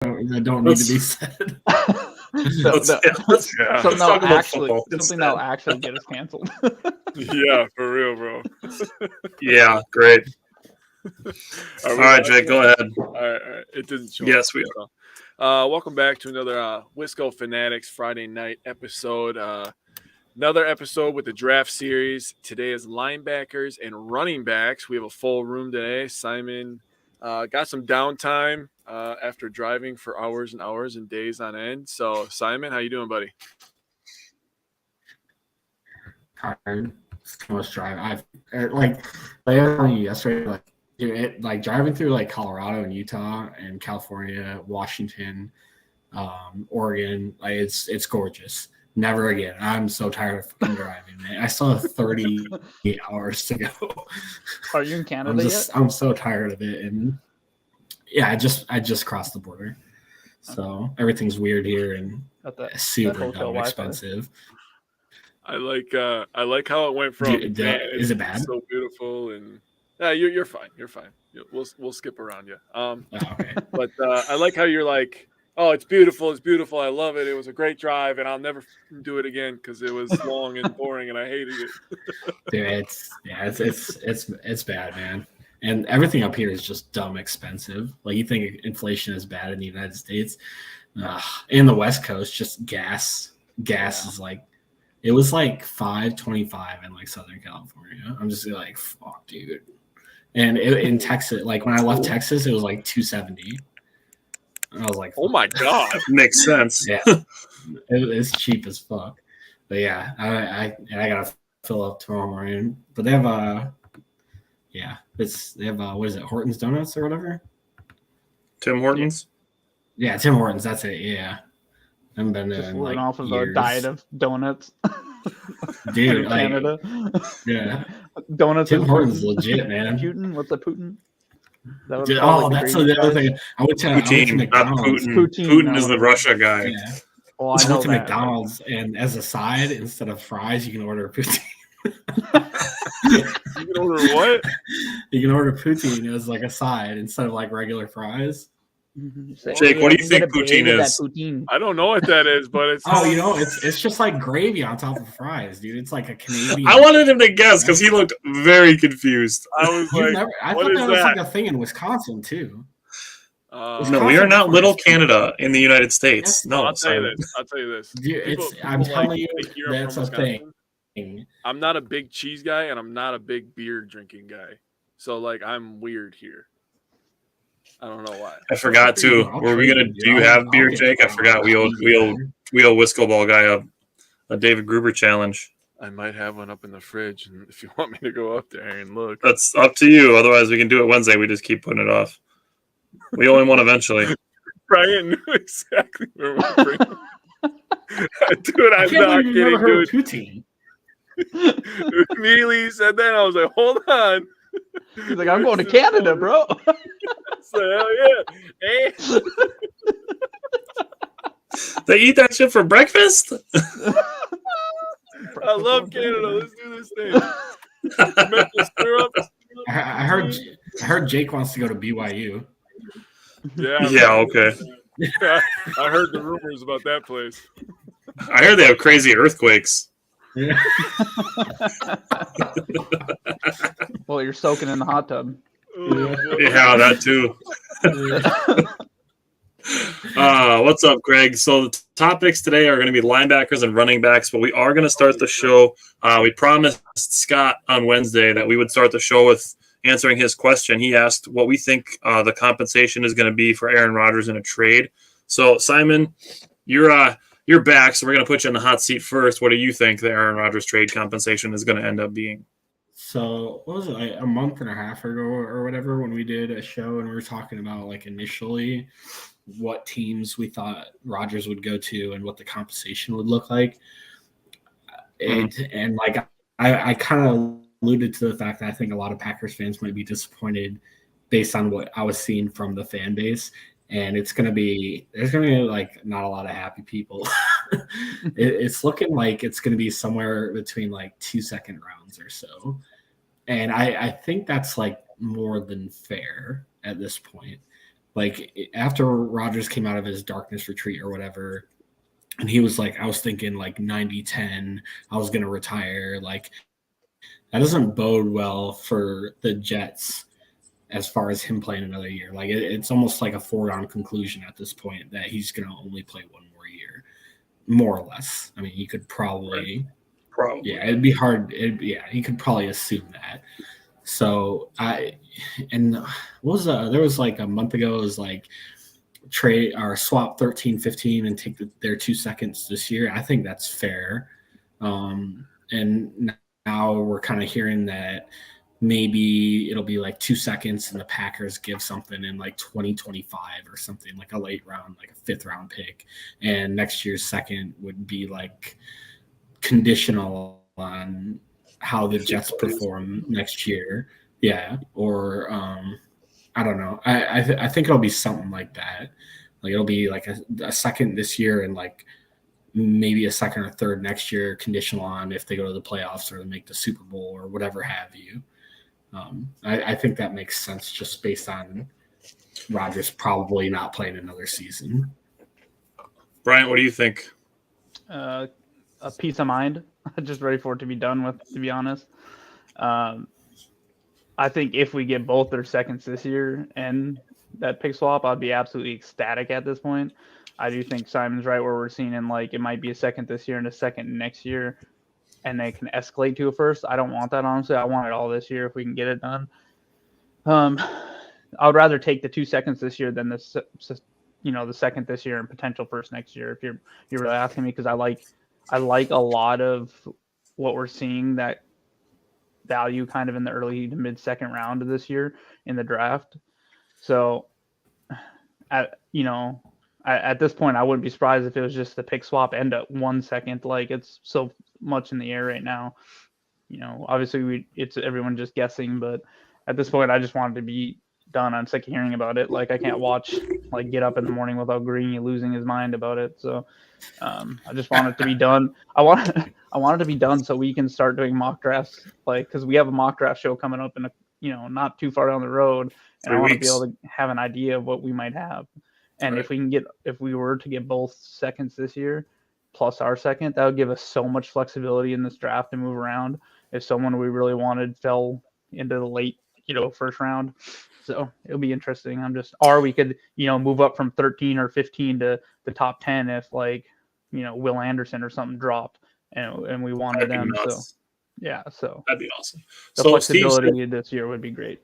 that don't need to be said. Something that'll actually get us canceled. Yeah, for real, bro. Yeah, great. All right, Jake, go ahead. All right. It didn't show. Yes, we are. Welcome back to another Wisco Fanatics Friday night episode. Another episode with the draft series. Today is linebackers and running backs. We have a full room today. Simon got some downtime after driving for hours and hours and days on end. So, Simon, how you doing, buddy? Tired. So much drive. I told you yesterday, like driving through like Colorado and Utah and California, Washington, Oregon. Like it's gorgeous. Never again. I'm so tired of fucking driving, man. I still have 38 hours to go. Are you in Canada yet? I'm so tired of it, and yeah, I just crossed the border, so everything's weird here and super expensive. I like how it went from is it bad? So beautiful and you're fine. You're fine. We'll skip around you. Okay. But I like how you're like, oh, it's beautiful. It's beautiful. I love it. It was a great drive, and I'll never do it again because it was long and boring, and I hated it. Dude, it's bad, man. And everything up here is just dumb expensive. Like you think inflation is bad in the United States, in the West Coast, just gas is like, it was like $5.25 in like Southern California. I'm just like, fuck, dude. And in Texas, like when I left Texas, it was like $2.70. And I was like, oh my God. Makes sense. Yeah. It's cheap as fuck. But yeah, I gotta fill up tomorrow morning. But they have what is it, Hortons Donuts or whatever? Tim Hortons? Yeah, Tim Hortons, that's it, yeah. I haven't been just in living like off of years. a diet of donuts. Dude, in Canada. Yeah. Donuts. Tim Hortons is legit, man. Putin? What's a Putin? That's the other thing. I went to McDonald's. Putin is the Russia guy. Yeah. Well, I went to McDonald's, and as a side, instead of fries, you can order poutine. You can order what? You can order poutine as like a side instead of like regular fries. Jake, what do you think poutine is? I don't know what that is, but it's it's just like gravy on top of fries, dude. It's like a Canadian. I wanted him to guess because he looked very confused. I was like, I thought that was like a thing in Wisconsin too. No, we are not Little Canada in the United States. No, I'll tell you this. Dude, I'm telling you, that's a thing. I'm not a big cheese guy, and I'm not a big beer drinking guy. So like, I'm weird here. I don't know why. I forgot to. Were we gonna? Do you have beer, Jake? I forgot. We owe Wisco Ball guy a David Gruber challenge. I might have one up in the fridge, and if you want me to go up there and look, that's up to you. Otherwise, we can do it Wednesday. We just keep putting it off. We owe him one eventually. Brian knew exactly where we're bringing. Dude, I'm not kidding, dude. Immediately he said that, I was like, hold on. He's like, I'm going to Canada, bro. So, hell yeah. Hey. They eat that shit for breakfast? I love Canada. Let's do this thing. I heard Jake wants to go to BYU. Yeah, okay. Yeah, I heard the rumors about that place. I heard they have crazy earthquakes. Yeah. Well, you're soaking in the hot tub. Yeah, that too. What's up, Greg? So the topics today are going to be linebackers and running backs, but we are going to start the show. We promised Scott on Wednesday that we would start the show with answering his question. He asked what we think the compensation is going to be for Aaron Rodgers in a trade. So, Simon, you're back, so we're going to put you in the hot seat first. What do you think the Aaron Rodgers trade compensation is going to end up being? So, what was it, like a month and a half ago or whatever, when we did a show and we were talking about like initially what teams we thought Rodgers would go to and what the compensation would look like. And like I kind of alluded to the fact that I think a lot of Packers fans might be disappointed based on what I was seeing from the fan base. And there's going to be like not a lot of happy people. It's looking like it's going to be somewhere between like 2 second rounds or so. And I think that's like more than fair at this point. Like after Rodgers came out of his darkness retreat or whatever, and he was like, I was thinking like 90-10, I was going to retire. Like that doesn't bode well for the Jets as far as him playing another year. Like it's almost like a foregone conclusion at this point that he's going to only play one more year, more or less. I mean, you could probably, yeah, it'd be hard. You could probably assume that. So what was there was like a month ago, it was like trade or swap 13-15 and take their 2 seconds this year. I think that's fair. And now we're kind of hearing that maybe it'll be like 2 seconds and the Packers give something in like 2025 or something, like a late round, like a 5th round pick. And next year's second would be like conditional on how the Jets perform next year. Yeah. Or I don't know. I think it'll be something like that. Like it'll be like a second this year and like maybe a second or third next year, conditional on if they go to the playoffs or make the Super Bowl or whatever have you. I think that makes sense just based on Rodgers probably not playing another season. Brian, what do you think? A peace of mind. Just ready for it to be done with, to be honest. I think if we get both their seconds this year and that pick swap, I'd be absolutely ecstatic at this point. I do think Simon's right where we're seeing in like it might be a second this year and a second next year, and they can escalate to a first. I don't want that, honestly. I want it all this year if we can get it done. I would rather take the 2 seconds this year than the second this year and potential first next year. If you're really asking me, because I like a lot of what we're seeing that value kind of in the early to mid second round of this year in the draft. So at this point, I wouldn't be surprised if it was just the pick swap end at 1 second. Like it's so much in the air right now. Obviously it's everyone just guessing, but at this point, I just wanted to be done. I'm sick of hearing about it. Like I can't watch, like get up in the morning without Greeny losing his mind about it. So I just want it to be done. I want it to be done so we can start doing mock drafts, like because we have a mock draft show coming up in not too far down the road, and I want to be able to have an idea of what we might have. And if we were to get both seconds this year plus our second, that would give us so much flexibility in this draft to move around if someone we really wanted fell into the late first round. So it'll be interesting. Or we could, move up from 13 or 15 to the top 10 if Will Anderson or something dropped and we wanted them. So yeah, so that'd be awesome. The flexibility this year would be great.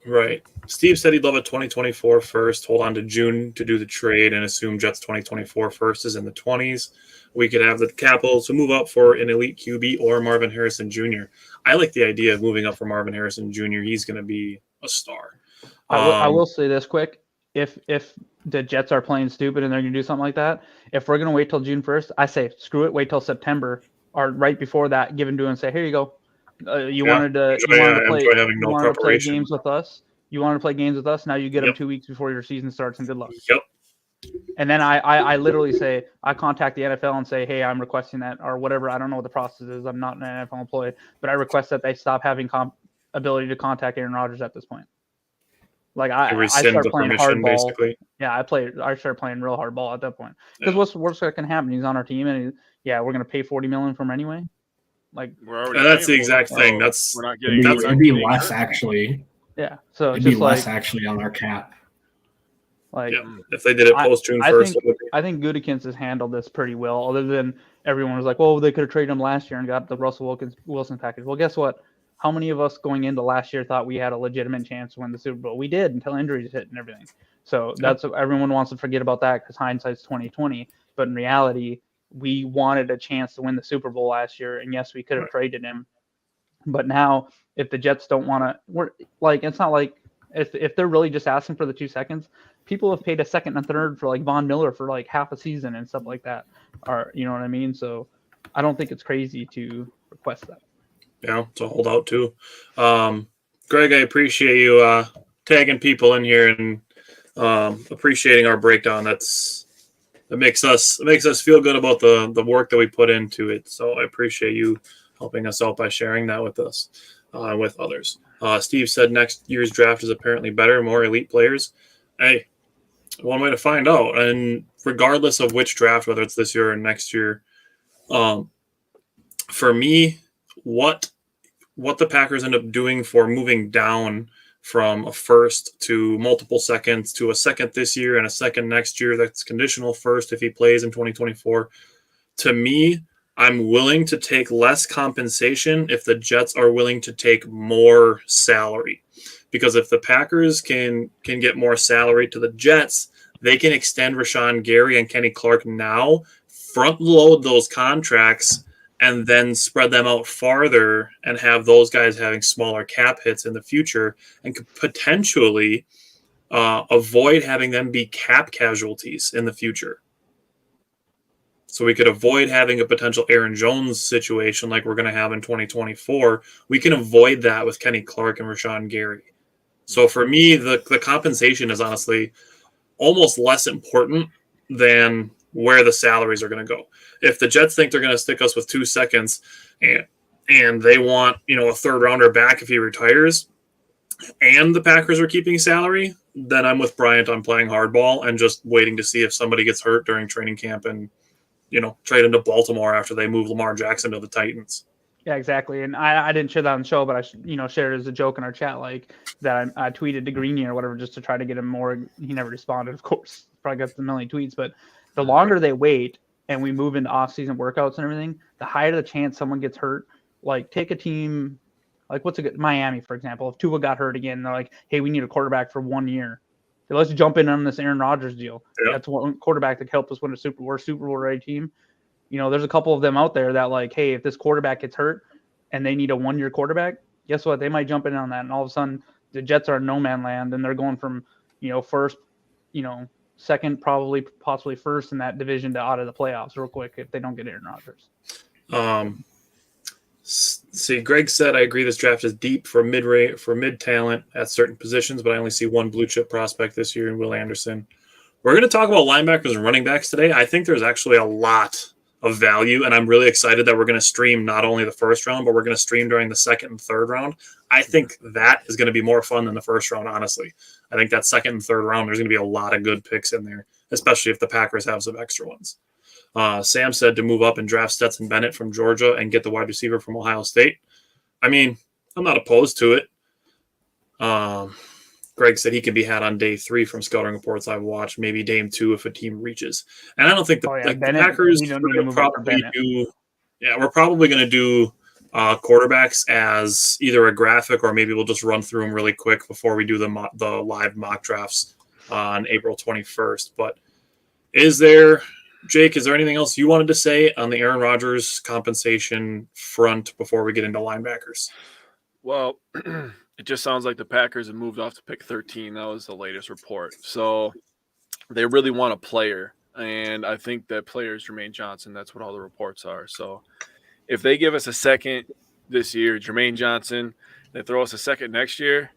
Right. Steve said he'd love a 2024 first, hold on to June to do the trade and assume Jets 2024 first is in the 20s. We could have the capital to move up for an elite QB or Marvin Harrison Jr. I like the idea of moving up for Marvin Harrison Jr. He's going to be a star. I will say this quick. If the Jets are playing stupid and they're going to do something like that, if we're going to wait till June 1st, I say screw it, wait till September or right before that, give him to him and say, here you go. You wanted to play games with us. You wanted to play games with us. Now you get them 2 weeks before your season starts and good luck. Yep. And then I literally say, I contact the NFL and say, hey, I'm requesting that or whatever. I don't know what the process is. I'm not an NFL employee, but I request that they stop having ability to contact Aaron Rodgers at this point. Like I start playing hardball. Basically. Yeah, I started playing real hardball at that point. Because what's worst that can happen? He's on our team, and we're gonna pay $40 million for him anyway. Like that's the exact thing. We're not getting. It'd be less actually. Yeah, so it'd be less actually on our cap. Like if they did it post June 1st, I think Gutekunst has handled this pretty well. Other than everyone was like, "Well, they could have traded him last year and got the Russell Wilson package." Well, guess what? How many of us going into last year thought we had a legitimate chance to win the Super Bowl? We did until injuries hit and everything. So that's what everyone wants to forget about that because hindsight's 2020. But in reality, we wanted a chance to win the Super Bowl last year, and yes, we could have traded him. But now, if the Jets don't want to, it's not like if they're really just asking for the 2 seconds, people have paid a second and a third for like Von Miller for like half a season and stuff like that. Or you know what I mean? So I don't think it's crazy to request that. Yeah, to hold out too. Greg, I appreciate you tagging people in here and appreciating our breakdown. It makes us feel good about the work that we put into it. So I appreciate you helping us out by sharing that with us, with others. Steve said next year's draft is apparently better, more elite players. Hey, one way to find out. And regardless of which draft, whether it's this year or next year, for me, what the Packers end up doing for moving down from a first to multiple seconds to a second this year and a second next year that's conditional first if he plays in 2024. To me, I'm willing to take less compensation if the Jets are willing to take more salary. Because if the Packers can get more salary to the Jets, they can extend Rashawn Gary and Kenny Clark now, front load those contracts, and then spread them out farther and have those guys having smaller cap hits in the future and could potentially avoid having them be cap casualties in the future. So we could avoid having a potential Aaron Jones situation like we're going to have in 2024. We can avoid that with Kenny Clark and Rashawn Gary. So for me, the compensation is honestly almost less important than where the salaries are going to go. If the Jets think they're going to stick us with 2 seconds and they want, a third rounder back if he retires, and the Packers are keeping salary, then I'm with Bryant on playing hardball and just waiting to see if somebody gets hurt during training camp and, trade into Baltimore after they move Lamar Jackson to the Titans. Yeah, exactly. And I didn't share that on the show, but I shared it as a joke in our chat, like that I tweeted to Greeny or whatever just to try to get him more. He never responded, of course. Probably got the million tweets. But the longer they wait and we move into off-season workouts and everything, the higher the chance someone gets hurt. Like take a team, like what's a good Miami, for example. If Tua got hurt again, they're like, hey, we need a quarterback for 1 year. So let's jump in on this Aaron Rodgers deal. Yeah. That's one quarterback that helped us win a Super Bowl ready team. There's a couple of them out there that like, hey, if this quarterback gets hurt and they need a 1 year quarterback, guess what? They might jump in on that. And all of a sudden the Jets are in no man land and they're going from, first, second, probably possibly first in that division to out of the playoffs real quick if they don't get Aaron Rodgers. See, Greg said, I agree this draft is deep for mid talent at certain positions, but I only see one blue chip prospect this year in Will Anderson. We're going to talk about linebackers and running backs today. I think there's actually a lot of value, and I'm really excited that we're going to stream not only the first round, but we're going to stream during the second and third round. I think that is going to be more fun than the first round, honestly. I think that second and third round, there's going to be a lot of good picks in there, especially if the Packers have some extra ones. Sam said to move up and draft Stetson Bennett from Georgia and get the wide receiver from Ohio State. I mean, I'm not opposed to it. Greg said he can be had on day 3 from scouting reports I've watched, maybe day 2 if a team reaches. And I don't think the Packers will probably do. Yeah, we're probably going to do quarterbacks as either a graphic or maybe we'll just run through them really quick before we do the live mock drafts on April 21st. But Jake, is there anything else you wanted to say on the Aaron Rodgers compensation front before we get into linebackers? Well, it just sounds like the Packers have moved off to pick 13. That was the latest report. So they really want a player, and I think that player is Jermaine Johnson. That's what all the reports are. So if they give us a second this year, Jermaine Johnson, they throw us a second next year,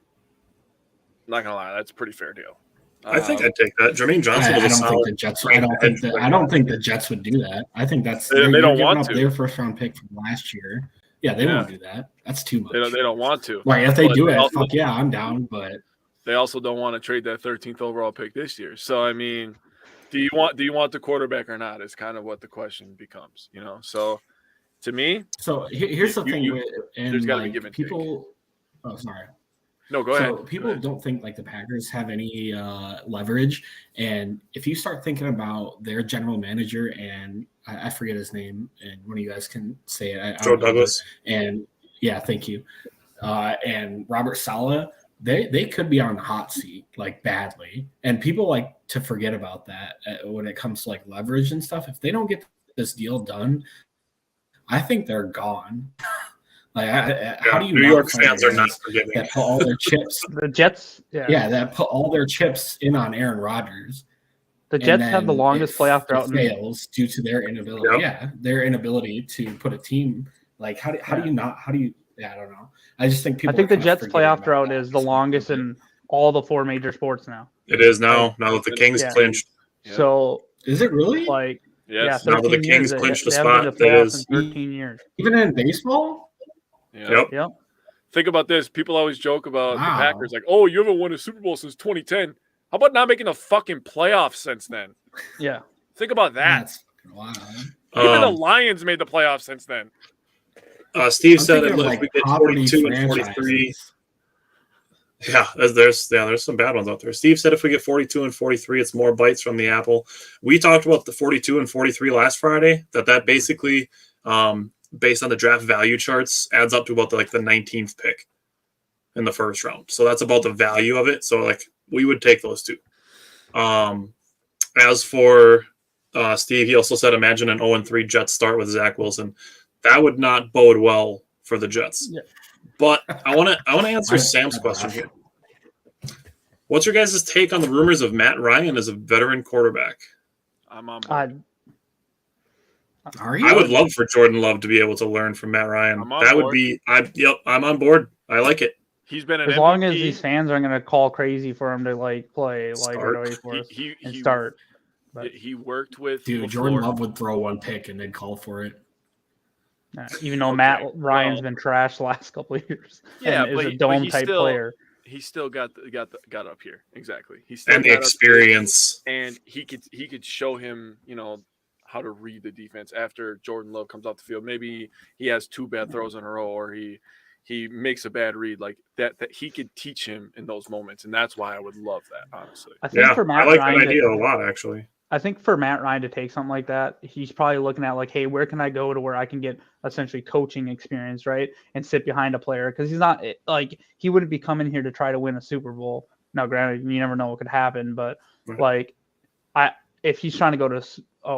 I'm not going to lie, that's a pretty fair deal. I think I'd take that. Jermaine Johnson was a solid. I don't think the Jets would do that. I think that's they don't want to. Their first round pick from last year. Yeah, they won't do that. That's too much. They don't want to. Right? If they do it, fuck yeah, I'm down. But they also don't want to trade that 13th overall pick this year. So I mean, do you want the quarterback or not? Is kind of what the question becomes. So to me, here's the thing. There's got to be give and take. Oh, sorry. No, go ahead. So people don't think like the Packers have any leverage, and if you start thinking about their general manager and I forget his name, and one of you guys can say it. Joe Douglas. And yeah, thank you. And Robert Saleh, they could be on the hot seat like badly, and people like to forget about that when it comes to like leverage and stuff. If they don't get this deal done, I think they're gone. How do you? New York fans are not forgiving. That put all their chips. The Jets, that put all their chips in on Aaron Rodgers. The Jets have the longest playoff drought. Fails due to their inability. Yep. Yeah, their inability to put a team. Like how do you not? How do you? Yeah, I don't know. I just think people. I think the Jets' playoff drought is the longest in all the 4 major sports now. It is now. Now that the Kings clinched. Yeah. So is it really? Like yes. Now that the Kings clinched the spot, it is 13 years. Even in baseball. Yep. Think about this. People always joke about the Packers, like, "Oh, you haven't won a Super Bowl since 2010." How about not making the fucking playoffs since then? Yeah. Think about that. That's fucking wild. Even the Lions made the playoffs since then. Steve I'm said thinking of, if like, we get poverty 42 and 43. franchises. Yeah, there's some bad ones out there. Steve said if we get 42 and 43, it's more bites from the apple. We talked about the 42 and 43 last Friday. That basically, based on the draft value charts, adds up to about the 19th pick in the first round. So that's about the value of it. So like we would take those two. As for Steve, he also said imagine an 0-3 Jets start with Zach Wilson. That would not bode well for the Jets. Yeah. But I want to answer Sam's question here. What's your guys' take on the rumors of Matt Ryan as a veteran quarterback? I'm on board. Are you? I would love for Jordan Love to be able to learn from Matt Ryan. That would be I'm on board. I like it. He's been an as MVP. long as these fans aren't going to call crazy for him to play right away for us and start. But he worked with Jordan Love would throw one pick and they'd call for it. Even though Matt Ryan's been trashed the last couple of years, yeah, and is a dome type player. He still got up here. Exactly. He still and the experience, and he could show him how to read the defense after Jordan Love comes off the field. Maybe he has 2 bad throws in a row, or he makes a bad read like that he could teach him in those moments, and that's why I would love that, honestly. I think for Matt I like Ryan that idea a lot, actually. I think for Matt Ryan to take something like that, he's probably looking at hey, where can I go to where I can get essentially coaching experience, right, and sit behind a player, because he's not he wouldn't be coming here to try to win a Super Bowl. Now, granted, you never know what could happen, but right. If he's trying to go to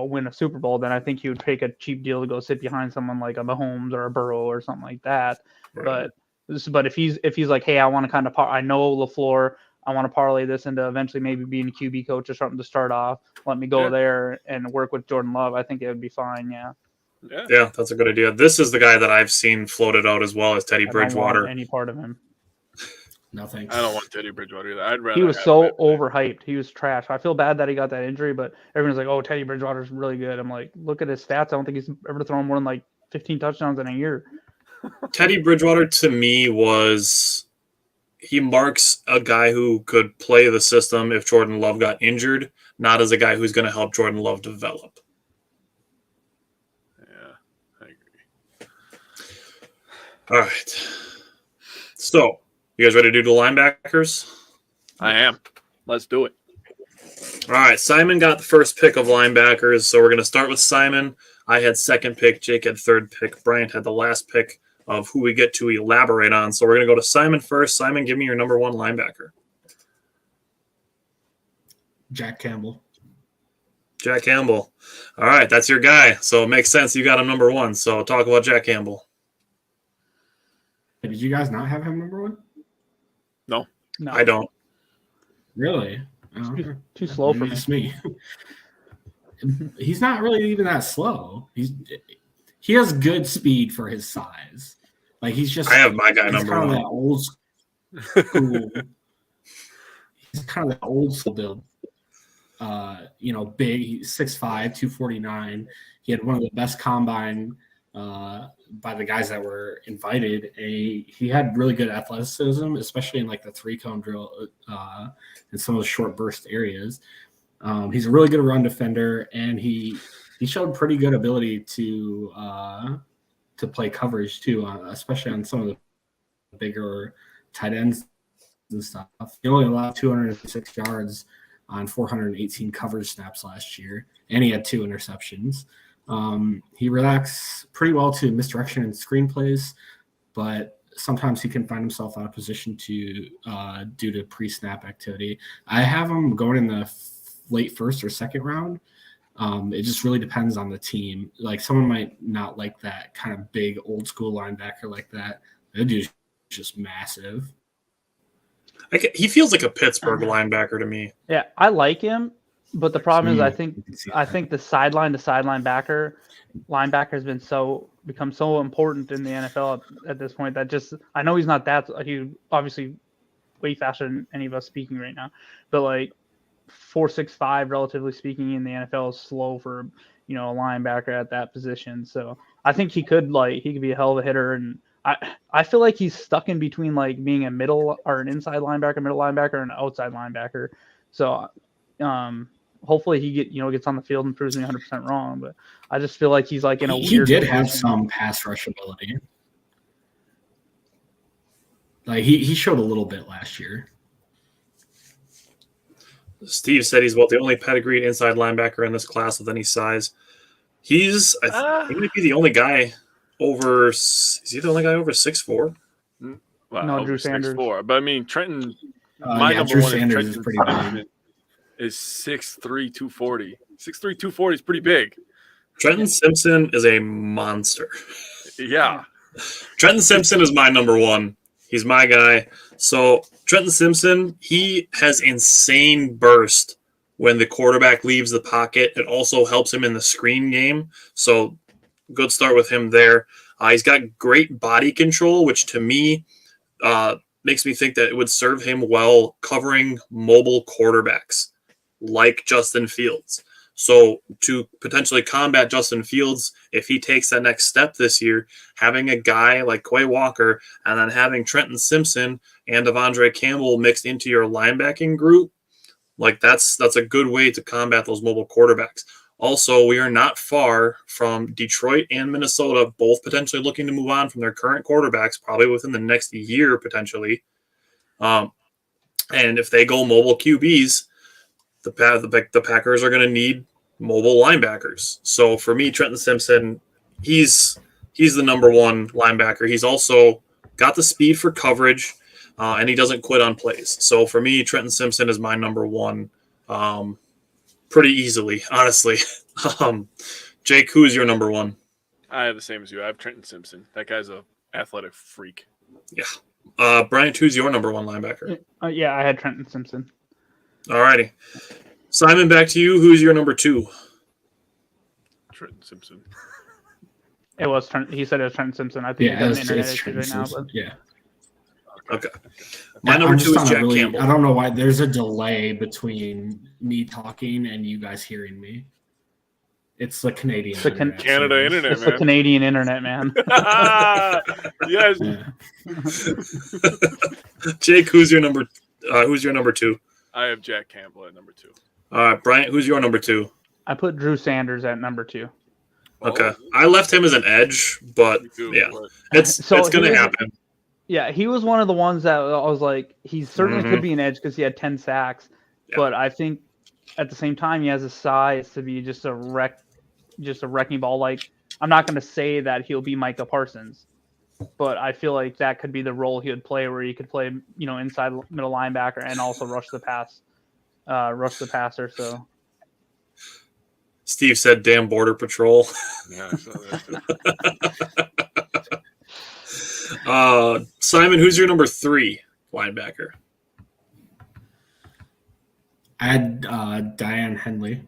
win a Super Bowl, then I think he would take a cheap deal to go sit behind someone like a Mahomes or a Burrow or something like that. Right. But if he's like, hey, I want to kind of I know LaFleur, I want to parlay this into eventually maybe being a QB coach or something to start off. Let me go there and work with Jordan Love. I think it would be fine. Yeah, that's a good idea. This is the guy that I've seen floated out as well as Teddy Bridgewater. I don't want any part of him. No thanks. I don't want Teddy Bridgewater either. I'd rather. He was so overhyped. He was trash. I feel bad that he got that injury, but everyone's like, "Oh, Teddy Bridgewater's really good." I'm like, look at his stats. I don't think he's ever thrown more than 15 touchdowns in a year. Teddy Bridgewater to me he marks a guy who could play the system if Jordan Love got injured, not as a guy who's going to help Jordan Love develop. Yeah, I agree. All right. So, you guys ready to do the linebackers? I am. Let's do it. All right. Simon got the first pick of linebackers, so we're going to start with Simon. I had second pick. Jake had third pick. Bryant had the last pick of who we get to elaborate on. So we're going to go to Simon first. Simon, give me your number 1 linebacker. Jack Campbell. Jack Campbell. All right, that's your guy. So it makes sense you got him number 1. So talk about Jack Campbell. Did you guys not have him number 1? No. I don't. Really? Too slow for me. Just me. He's not really even that slow. He has good speed for his size. He's just. I have my guy number 1. That old school. He's kind of that old school build. Big. He's 6'5", 249. He had one of the best combine by the guys that were invited. He had really good athleticism, especially in the 3-cone drill and some of the short burst areas. He's a really good run defender, and he showed pretty good ability to play coverage too, especially on some of the bigger tight ends and stuff. He only allowed 206 yards on 418 coverage snaps last year, and he had 2 interceptions. He reacts pretty well to misdirection and screenplays, but sometimes he can find himself out of position due to pre-snap activity. I have him going in the late first or second round. It just really depends on the team. Someone might not like that kind of big old school linebacker like that. That dude's just massive. He feels like a Pittsburgh linebacker to me. Yeah, I like him, but the problem is I think the sideline to sideline linebacker has become so important in the NFL at this point that I know he's not he obviously way faster than any of us speaking right now, but 4.65 relatively speaking in the NFL is slow for a linebacker at that position. So I think he could be a hell of a hitter, and I feel like he's stuck in between being a middle or an inside linebacker, middle linebacker, and an outside linebacker. So, hopefully he gets on the field and proves me 100% wrong. But I just feel like he's like in a He weird did position. have some pass rush ability. Like he showed a little bit last year. Steve said he's about the only pedigreed inside linebacker in this class with any size. He might be the only guy over. Is he the only guy over 6'4"? Wow, No, over Drew Sanders. 6'4". But I mean, Trenton. Drew Sanders is pretty big. Is 6'3", 240. 6'3", 240 is pretty big. Trenton Simpson is a monster. Yeah. Trenton Simpson is my number one. He's my guy. So Trenton Simpson, he has insane burst when the quarterback leaves the pocket. It also helps him in the screen game. So good start with him there. He's got great body control, which to me makes me think that it would serve him well covering mobile quarterbacks like Justin Fields. So to potentially combat Justin Fields, if he takes that next step this year, having a guy like Quay Walker and then having Trenton Simpson and Devondre Campbell mixed into your linebacking group, like that's a good way to combat those mobile quarterbacks. Also, we are not far from Detroit and Minnesota, both potentially looking to move on from their current quarterbacks, probably within the next year potentially. And if they go mobile QBs, the Packers are going to need mobile linebackers. So for me, Trenton Simpson, he's the number one linebacker. He's also got the speed for coverage, and he doesn't quit on plays. So for me, Trenton Simpson is my number one pretty easily, honestly. Jake, who's your number one? I have the same as you. I have Trenton Simpson. That guy's a athletic freak. Yeah. Bryant, who's your number one linebacker? Yeah, I had Trenton Simpson. All righty. Simon, back to you. Who's your number two? Trenton Simpson. It was he said it was Trenton Simpson. I think he has an internet issue right now. But... Yeah. Okay. My number two is Jack Campbell. I don't know why there's a delay between me talking and you guys hearing me. It's the Canadian internet. Canada internet, it's man. the Canadian internet, man. Yes. Jake, who's your number two? I have Jack Campbell at number two. All right, Bryant, who's your number two? I put Drew Sanders at number two. Okay. I left him as an edge, but yeah, it's going to happen. Yeah, he was one of the ones that I was like, he certainly could be an edge because he had 10 sacks. Yeah. But I think at the same time, he has a size to be just a wrecking ball. Like, I'm not going to say that he'll be Micah Parsons, but I feel like that could be the role he would play, where he could play, inside middle linebacker and also rush the passer. So. Steve said, "Damn Border Patrol." Yeah, I saw that too. Simon, who's your number three linebacker? I had Diane Henley.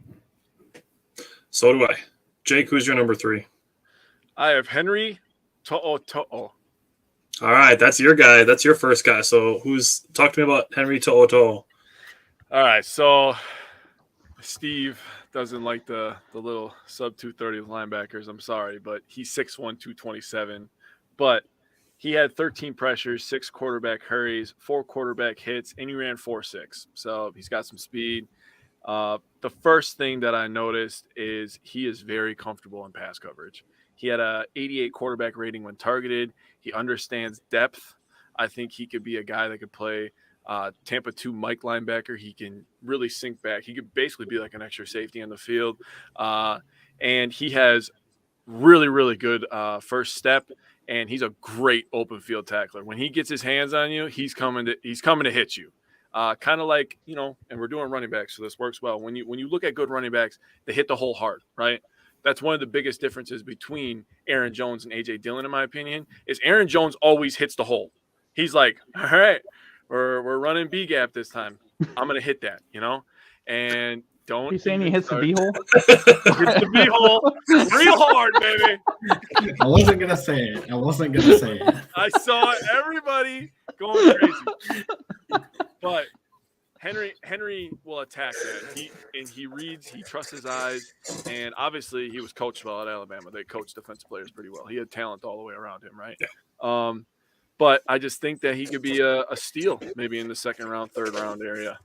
So do I. Jake, who's your number three? I have Henry To'oto'o. All right, that's your guy. That's your first guy. So talk to me about Henry To'oto'o. All right, so Steve doesn't like the little sub 230 linebackers. I'm sorry, but he's 6'1", 227. But he had 13 pressures, 6 quarterback hurries, 4 quarterback hits, and he ran 4.6. So he's got some speed. The first thing that I noticed is he is very comfortable in pass coverage. He had a 88 quarterback rating when targeted. He understands depth. I think he could be a guy that could play Tampa 2 Mike linebacker. He can really sink back. He could basically be like an extra safety on the field. And he has really, really good first step. And he's a great open field tackler. When he gets his hands on you, he's coming to hit you. Kind of like, and we're doing running backs, so this works well. When you look at good running backs, they hit the hole hard, right? That's one of the biggest differences between Aaron Jones and A.J. Dillon, in my opinion, is Aaron Jones always hits the hole. He's like, all right, we're running B gap this time. I'm gonna hit that, and don't. You saying he hits the B hole? Hits the B hole real hard, baby. I wasn't gonna say it. I saw everybody going crazy, but Henry will attack that. He reads, he trusts his eyes, and obviously he was coached well at Alabama. They coached defensive players pretty well. He had talent all the way around him, right? Yeah. But I just think that he could be a steal maybe in the second round, third round area.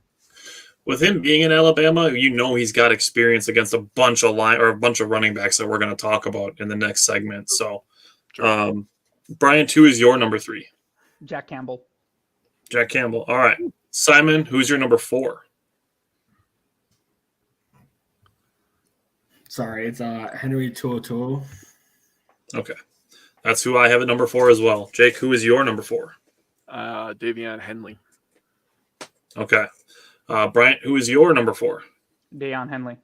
with him being in Alabama, he's got experience against a bunch of running backs that we're going to talk about in the next segment. So, Brian, who is your number 3? Jack Campbell. Jack Campbell. All right. Simon, who's your number 4? Sorry, it's Henry To'oTo'o. Okay. That's who I have at number 4 as well. Jake, who is your number 4? Davion Henley. Okay. Bryant, who is your number 4? Deion Henley.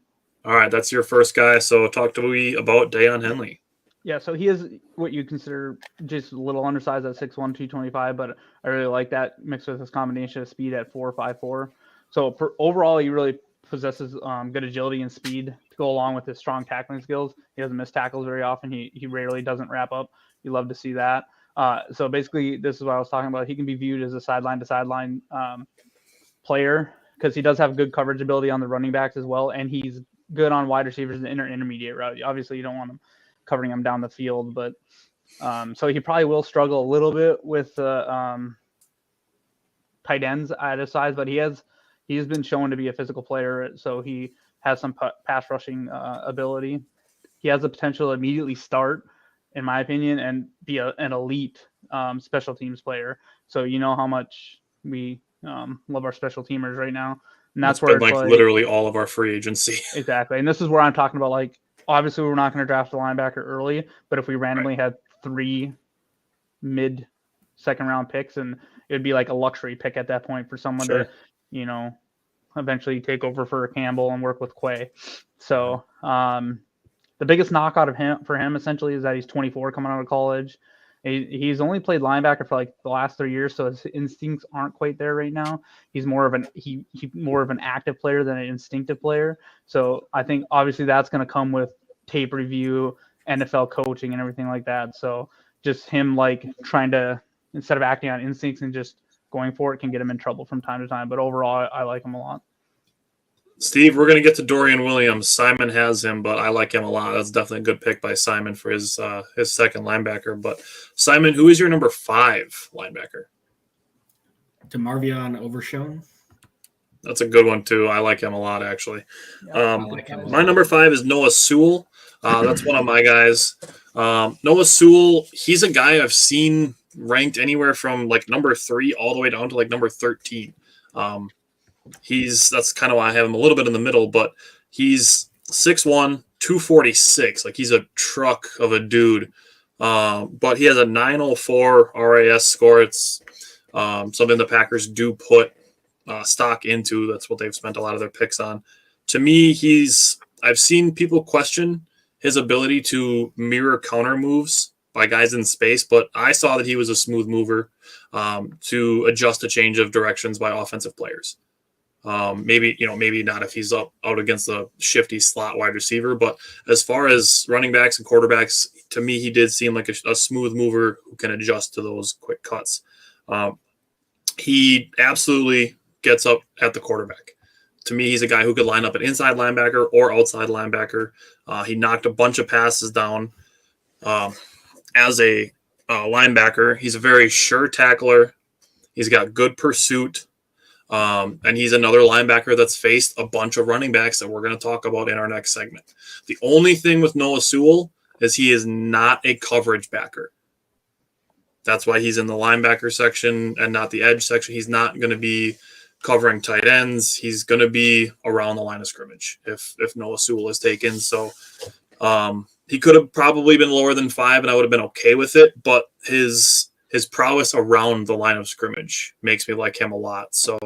All right, that's your first guy. So talk to me about Deion Henley. Yeah, so he is what you consider just a little undersized at 6'1", 225, but I really like that mixed with his combination of speed at 4.54. So overall, he really possesses good agility and speed to go along with his strong tackling skills. He doesn't miss tackles very often. He rarely doesn't wrap up. You love to see that. So basically, this is what I was talking about. He can be viewed as a sideline-to-sideline player because he does have good coverage ability on the running backs as well, and he's good on wide receivers in the intermediate route. Obviously, you don't want him covering him down the field, but so he probably will struggle a little bit with tight ends at his size, but he's been shown to be a physical player, so he has some pass rushing ability. He has the potential to immediately start, in my opinion, and be an elite special teams player. So you know how much we love our special teamers right now, and that's where it's like literally all of our free agency. Exactly, and this is where I'm talking about. Like, obviously, we're not going to draft a linebacker early, but if we randomly had 3 mid-second round picks, and it would be like a luxury pick at that point for someone to, eventually take over for Campbell and work with Quay. So the biggest knockout for him essentially is that he's 24 coming out of college. He's only played linebacker for like the last 3 years, so his instincts aren't quite there right now. He's more of an active player than an instinctive player. So I think obviously that's going to come with tape review, NFL coaching, and everything like that. So just him like trying to, instead of acting on instincts and just going for it, can get him in trouble from time to time. But overall, I like him a lot. Steve, we're going to get to Dorian Williams. Simon has him, but I like him a lot. That's definitely a good pick by Simon for his second linebacker. But Simon, who is your number 5 linebacker? DeMarvion Overshown. That's a good one too. I like him a lot, actually. I like him a lot. My number 5 is Noah Sewell. That's one of my guys. Noah Sewell, he's a guy I've seen ranked anywhere from like number 3 all the way down to like number 13. That's kind of why I have him a little bit in the middle, but he's 6'1", 246. Like, he's a truck of a dude. But he has a 904 RAS score. It's something the Packers do put stock into. That's what they've spent a lot of their picks on. To me, I've seen people question his ability to mirror counter moves by guys in space, but I saw that he was a smooth mover to adjust a change of directions by offensive players. Maybe not if he's out against a shifty slot wide receiver, but as far as running backs and quarterbacks, to me, he did seem like a smooth mover who can adjust to those quick cuts. He absolutely gets up at the quarterback. To me, he's a guy who could line up an inside linebacker or outside linebacker. He knocked a bunch of passes down as a linebacker. He's a very sure tackler. He's got good pursuit. And he's another linebacker that's faced a bunch of running backs that we're going to talk about in our next segment. The only thing with Noah Sewell is he is not a coverage backer. That's why he's in the linebacker section and not the edge section. He's not going to be covering tight ends. He's going to be around the line of scrimmage if Noah Sewell is taken. So he could have probably been lower than 5, and I would have been okay with it. But his prowess around the line of scrimmage makes me like him a lot. So,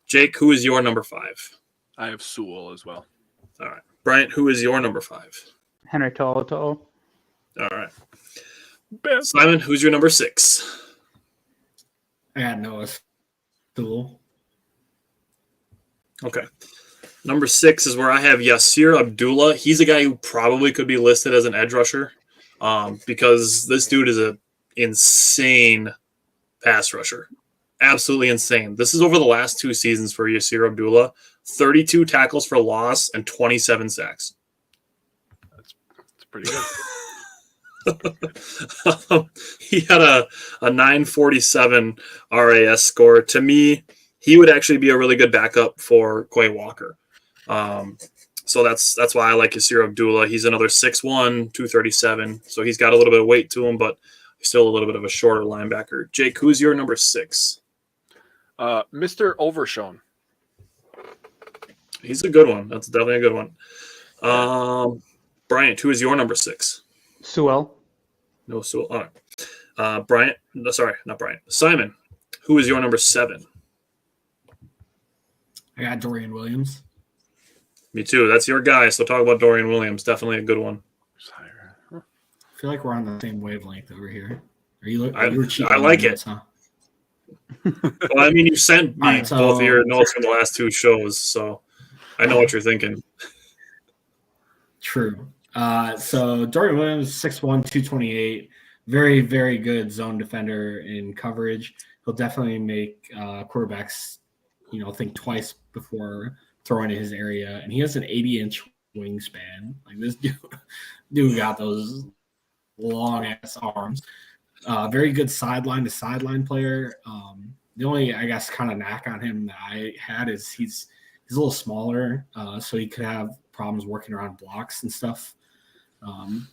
Jake, who is your number 5? I have Sewell as well. All right. Bryant, who is your number 5? Henry To'oTo'o. All right. Simon, who's your number 6? I got Noah Sewell. Okay. Number 6 is where I have Yasir Abdullah. He's a guy who probably could be listed as an edge rusher because this dude is an insane pass rusher. Absolutely insane. This is over the last 2 seasons for Yasir Abdullah. 32 tackles for loss and 27 sacks. That's pretty good. He had a 947 RAS score. To me, he would actually be a really good backup for Quay Walker. So that's why I like Yasir Abdullah. He's another 6'1", 237. So he's got a little bit of weight to him, but still a little bit of a shorter linebacker. Jake, who's your number 6? Mr. Overshown. He's a good one. That's definitely a good one. Bryant, who is your number 6? Sewell. No Sewell. All right. Bryant. No, sorry, not Bryant. Simon, who is your number 7? I got Dorian Williams. Me too. That's your guy. So talk about Dorian Williams. Definitely a good one. I feel like we're on the same wavelength over here. You I cheating like notes, it. huh? Well, I mean, you sent me Alright, so- both of your notes from the last 2 shows, so I know what you're thinking. True. So Dorian Williams, 6'1", 228, very, very good zone defender in coverage. He'll definitely make quarterbacks, think twice before throwing in his area. And he has an 80-inch wingspan. Like this dude got those long ass arms. Very good sideline to sideline player. The only, I guess, kind of knack on him that I had is he's a little smaller, so he could have problems working around blocks and stuff.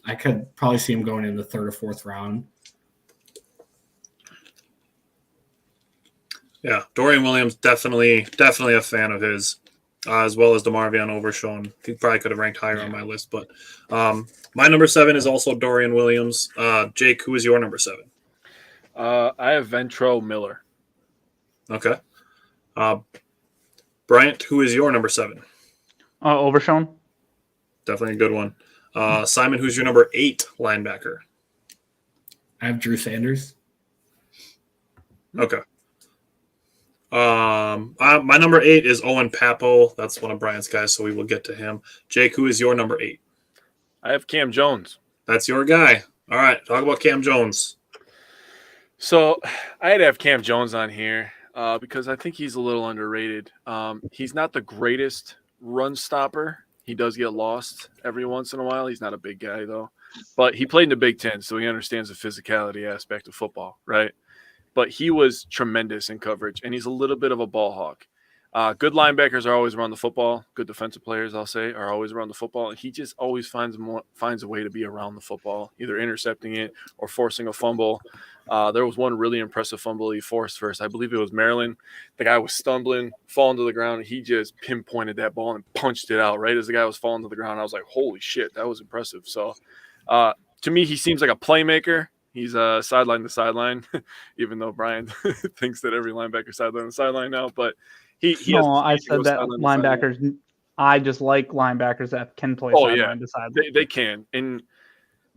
I could probably see him going in the 3rd or 4th round. Yeah, Dorian Williams, definitely a fan of his, as well as DeMarvion Overshown. He probably could have ranked higher on my list, but my number 7 is also Dorian Williams. Jake, who is your number 7? I have Ventrell Miller. Okay. Bryant, who is your number 7? Overshown. Definitely a good one. Simon, who's your number 8 linebacker? I have Drew Sanders. Okay. My number 8 is Owen Papo. That's one of Brian's guys, so we will get to him. Jake, who is your number 8? I have Cam Jones. That's your guy. All right, talk about Cam Jones. So I had to have Cam Jones on here because I think he's a little underrated. He's not the greatest run stopper. He does get lost every once in a while. He's not a big guy, though. But he played in the Big Ten, so he understands the physicality aspect of football, right? But he was tremendous in coverage, and he's a little bit of a ball hawk. Good linebackers are always around the football. Good defensive players, I'll say, are always around the football. And he just always finds a way to be around the football, either intercepting it or forcing a fumble. There was one really impressive fumble he forced first. I believe it was Maryland. The guy was stumbling, falling to the ground. And he just pinpointed that ball and punched it out right as the guy was falling to the ground. I was like, holy shit, that was impressive. So to me, he seems like a playmaker. He's sideline to sideline, even though Brian thinks that every linebacker sideline to sideline now. But I said that linebackers. I just like linebackers that can play sideline to sideline. They can, and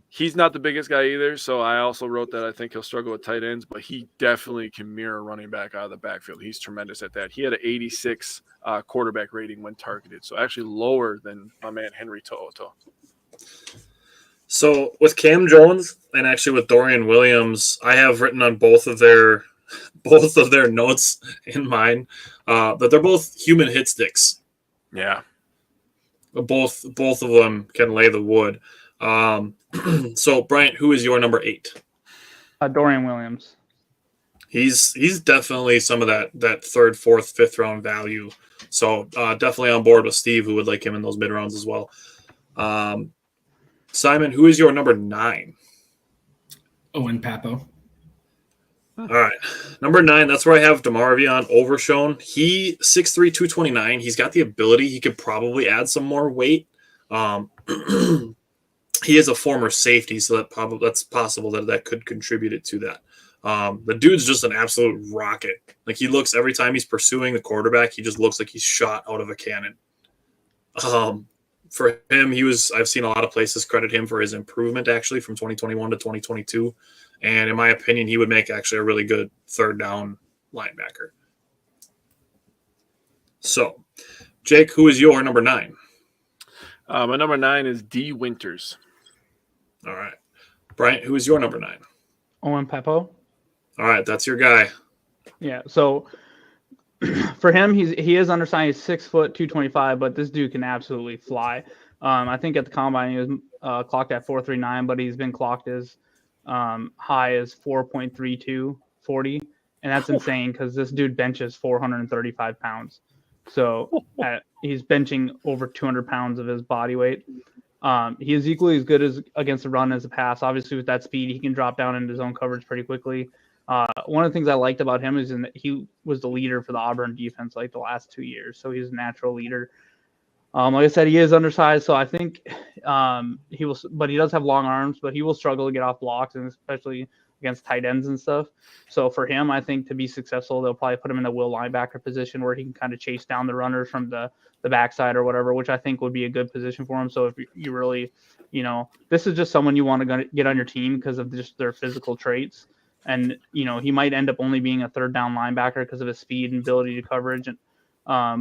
he's not the biggest guy either. So I also wrote that I think he'll struggle with tight ends, but he definitely can mirror running back out of the backfield. He's tremendous at that. He had an 86 quarterback rating when targeted, so actually lower than my man Henry To'oto. So with Cam Jones and actually with Dorian Williams, I have written on both of their notes in mine that they're both human hit sticks. Yeah, both of them can lay the wood. So Bryant, who is your number 8? Dorian Williams. He's definitely some of that 3rd, 4th, 5th round value. So definitely on board with Steve, who would like him in those mid rounds as well. Simon, who is your number 9? Owen Papo. All right. Number 9, that's where I have DeMarvion Overshown. He 6'3", 229. He's got the ability. He could probably add some more weight. He is a former safety, so that's possible that could contribute it to that. The dude's just an absolute rocket. Like, he looks, every time he's pursuing the quarterback, he just looks like he's shot out of a cannon. For him, I've seen a lot of places credit him for his improvement, actually, from 2021 to 2022. And in my opinion, he would make actually a really good 3rd down linebacker. So, Jake, who is your number 9? My number 9 is D. Winters. All right. Bryant, who is your number 9? Owen Papo. All right, that's your guy. Yeah, so for him, he is undersized. He's 6 foot 225, but this dude can absolutely fly. I think at the combine he was clocked at 4.39, but he's been clocked as high as 4.32 40. and that's insane because this dude benches 435 pounds. So he's benching over 200 pounds of his body weight. He is equally as good as against the run as the pass. Obviously, with that speed, he can drop down into zone coverage pretty quickly. One of the things I liked about him is that he was the leader for the Auburn defense like the last 2 years. So he's a natural leader. Like I said, he is undersized, so I think he will. But he does have long arms, but he will struggle to get off blocks, and especially against tight ends and stuff. So for him, I think to be successful, they'll probably put him in the will linebacker position where he can kind of chase down the runners from the backside or whatever, which I think would be a good position for him. So if you really, this is just someone you want to get on your team because of just their physical traits. And, he might end up only being a third down linebacker because of his speed and ability to coverage. And,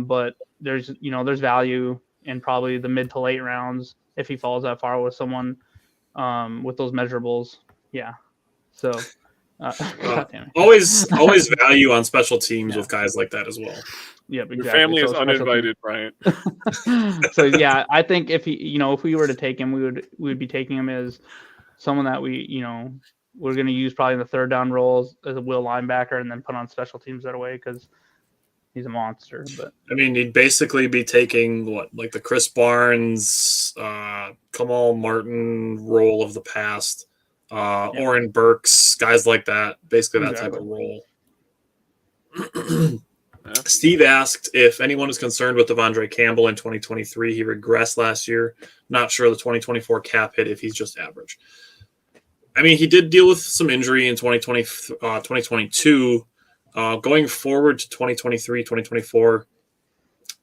but there's value in probably the mid to late rounds if he falls that far with someone with those measurables. Yeah. So always value on special teams with guys like that as well. Yep, exactly. Your family is uninvited, Bryant. So yeah, I think if if we were to take him, we would be taking him as someone that we're going to use probably in the third down roles as a will linebacker and then put on special teams that way because he's a monster. But I mean, he'd basically be taking like the Chris Barnes, Kamal Martin role of the past, Oren Burks, guys like that, basically that type of role. Steve asked if anyone is concerned with Devondre Campbell in 2023. He regressed last year. Not sure the 2024 cap hit if he's just average. I mean, he did deal with some injury in 2022. Going forward to 2023, 2024,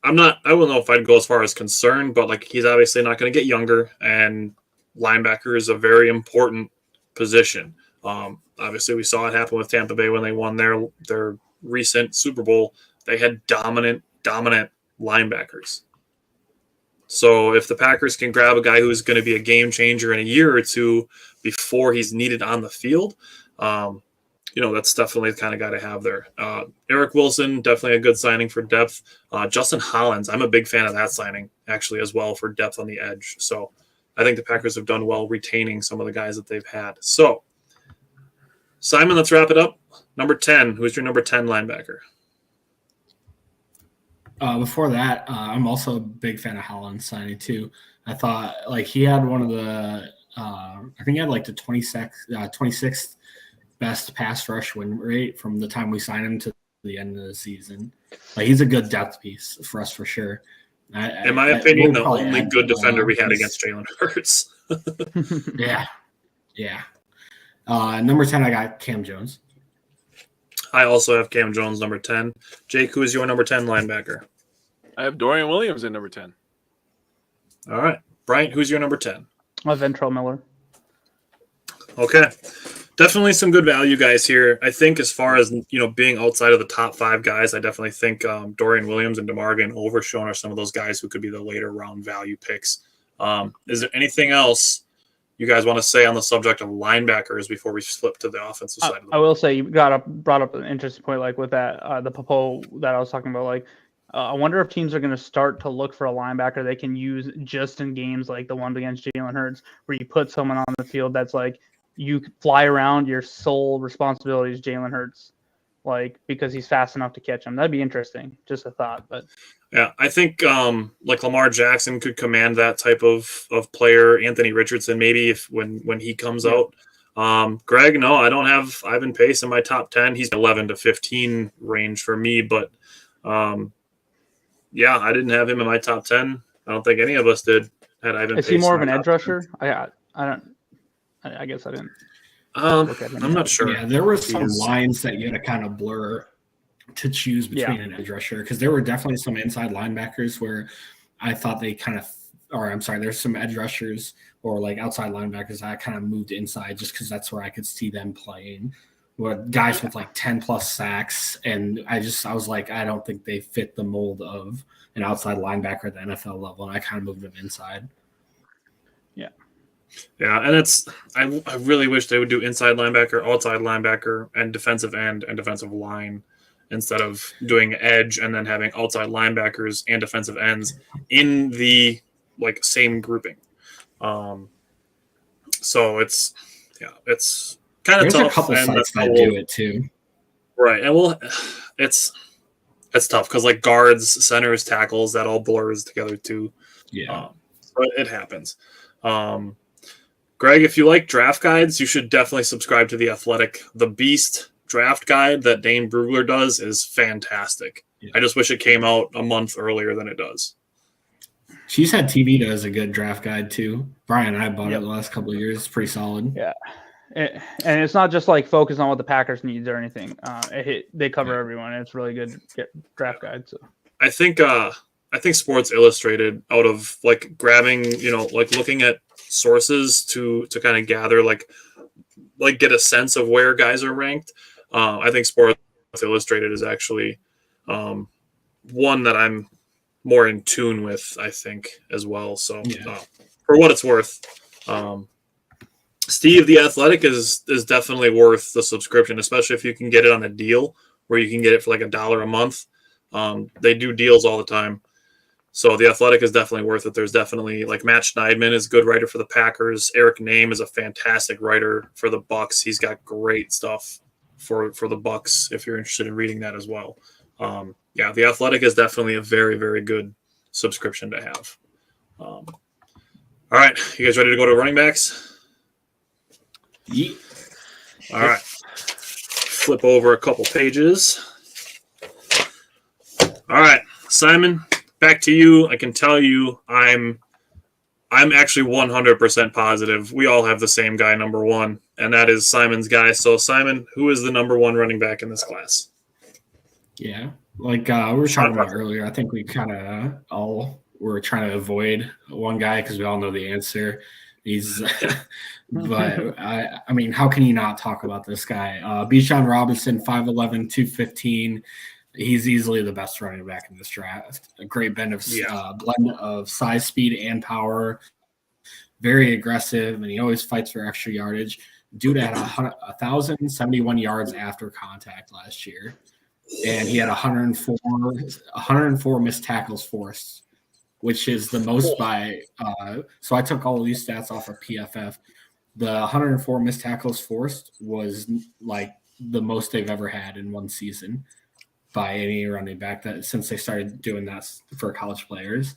I don't know if I'd go as far as concerned, but like he's obviously not going to get younger, and linebacker is a very important position. Obviously, we saw it happen with Tampa Bay when they won their recent Super Bowl. They had dominant linebackers. So if the Packers can grab a guy who's going to be a game changer in a year or two before he's needed on the field, that's definitely the kind of guy to have there. Eric Wilson, definitely a good signing for depth. Justin Hollins, I'm a big fan of that signing actually as well for depth on the edge. So I think the Packers have done well retaining some of the guys that they've had. So Simon, let's wrap it up. Number 10, who's your number 10 linebacker? Before that, I'm also a big fan of Hollins signing too. I thought he had one of the, I think he had the 26th best pass rush win rate from the time we signed him to the end of the season. He's a good depth piece for us for sure. In my opinion, the only good defender we had against Jalen Hurts. Yeah. Number 10, I got Cam Jones. I also have Cam Jones, number 10. Jake, who is your number 10 linebacker? I have Dorian Williams in number 10. All right. Bryant, who's your number 10? Ventrell Miller. Okay. Definitely some good value guys here. I think as far as, being outside of the top 5 guys, I definitely think Dorian Williams and DeMarvin Overshown are some of those guys who could be the later round value picks. Is there anything else you guys want to say on the subject of linebackers before we flip to the offensive side? I will say you brought up an interesting point, with that the Popo that I was talking about. I wonder if teams are going to start to look for a linebacker they can use just in games like the one against Jalen Hurts, where you put someone on the field that's you fly around, your sole responsibility is Jalen Hurts, because he's fast enough to catch him. That'd be interesting. Just a thought, but. Yeah, I think Lamar Jackson could command that type of player. Anthony Richardson, maybe when he comes out. Greg, no, I don't have Ivan Pace in my top 10. He's 11 to 15 range for me, but I didn't have him in my top 10. I don't think any of us had Ivan Pace. Is he more of an edge rusher? I guess I didn't. Look at him. I'm not sure. Yeah, there were some lines that you had to kind of blur to choose between an edge rusher, because there were definitely some inside linebackers where I thought there's some edge rushers or outside linebackers that I kind of moved inside just because that's where I could see them playing. Where guys with 10 plus sacks, and I was like, I don't think they fit the mold of an outside linebacker at the NFL level, and I kind of moved them inside. Yeah, and I really wish they would do inside linebacker, outside linebacker, and defensive end and defensive line, instead of doing edge and then having outside linebackers and defensive ends in the same grouping. So it's kind of tough. There's a couple sites that do it too. Right, and it's tough because like guards, centers, tackles, that all blurs together too. Yeah. But it happens. Greg, if you like draft guides, you should definitely subscribe to The Athletic. The Beast draft guide that Dane Brugler does is fantastic. Yeah. I just wish it came out a month earlier than it does. She's had TV does a good draft guide too. Brian and I bought Yep. it the last couple of years. It's pretty solid. Yeah. And it's not just like focused on what the Packers needs or anything. They cover everyone. It's really good draft guide. So I think Sports Illustrated, out of like grabbing, like looking at sources to kind of gather like get a sense of where guys are ranked. I think Sports Illustrated is actually one that I'm more in tune with, I think, as well. So for what it's worth, Steve, The Athletic is definitely worth the subscription, especially if you can get it on a deal where you can get it for like $1 a month. They do deals all the time. So The Athletic is definitely worth it. There's definitely like Matt Schneidman is a good writer for the Packers. Eric Name is a fantastic writer for the Bucks. He's got great stuff for the Bucks if you're interested in reading that as well. The Athletic is definitely a very, very good subscription to have. All right, you guys ready to go to running backs? Yeah. All right. Flip over a couple pages. All right, Simon, back to you. I can tell you I'm actually 100% positive we all have the same guy, number one, and that is Simon's guy. So, Simon, who is the number one running back in this class? Yeah. Like we were talking about earlier, I think we kind of all were trying to avoid one guy because we all know the answer. He's, but I mean, how can you not talk about this guy? Bijan Robinson, 5'11", 215. He's easily the best running back in this draft. A great blend of size, speed, and power. Very aggressive, and he always fights for extra yardage. Dude had 1,071 yards after contact last year, and he had 104 missed tackles forced, which is the most by. So I took all of these stats off of PFF. The 104 missed tackles forced was like the most they've ever had in one season by any running back that since they started doing that for college players.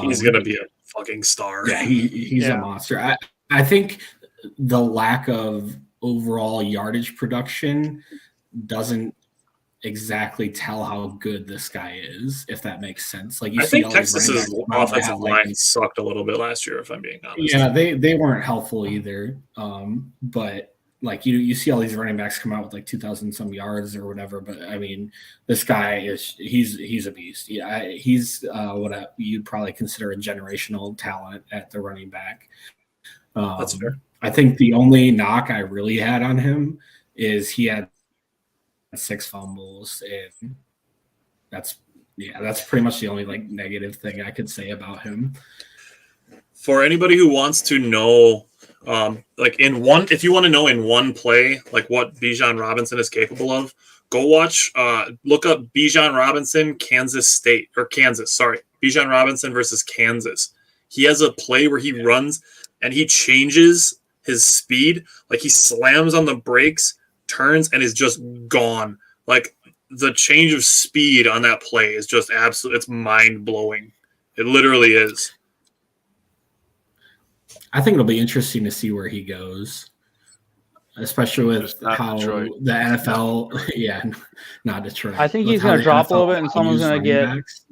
He's gonna be a fucking star. Yeah, he's a monster. I think the lack of overall yardage production doesn't exactly tell how good this guy is, if that makes sense. Like I think Texas's offensive line sucked a little bit last year, if I'm being honest. Yeah, they weren't helpful either. But like you see all these running backs come out with like 2,000 some yards or whatever. But I mean, this guy he's a beast. Yeah, he's what you'd probably consider a generational talent at the running back. That's fair. I think the only knock I really had on him is he had 6 fumbles, and that's pretty much the only like negative thing I could say about him. For anybody who wants to know, if you want to know in one play, like what Bijan Robinson is capable of, go watch, look up Bijan Robinson, Bijan Robinson versus Kansas. He has a play where he runs and he changes his speed, like he slams on the brakes, turns, and is just gone. Like the change of speed on that play is just absolute. It's mind blowing. It literally is. I think it'll be interesting to see where he goes, especially with how Detroit. the NFL. Yeah, not Detroit. I think With he's how going the to drop a NFL little bit, and someone's going to get. backs.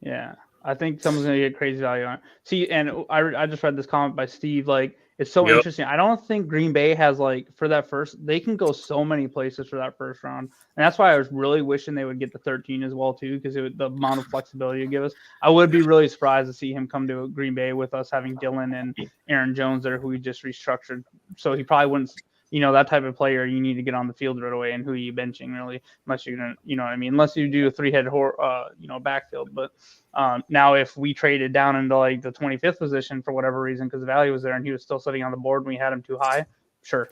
Yeah, I think someone's going to get crazy value on it. See, and I just read this comment by Steve. Like, it's so interesting. I don't think Green Bay has, like, for that first, they can go so many places for that first round. And that's why I was really wishing they would get the 13 as well, too, because the amount of flexibility it give us. I would be really surprised to see him come to Green Bay with us having Dylan and Aaron Jones there, who we just restructured. So he probably wouldn't, that type of player, you need to get on the field right away, and who are you benching, really, unless you're going to, unless you do a 3-head, backfield. But now if we traded down into like the 25th position for whatever reason, because the value was there and he was still sitting on the board and we had him too high, sure.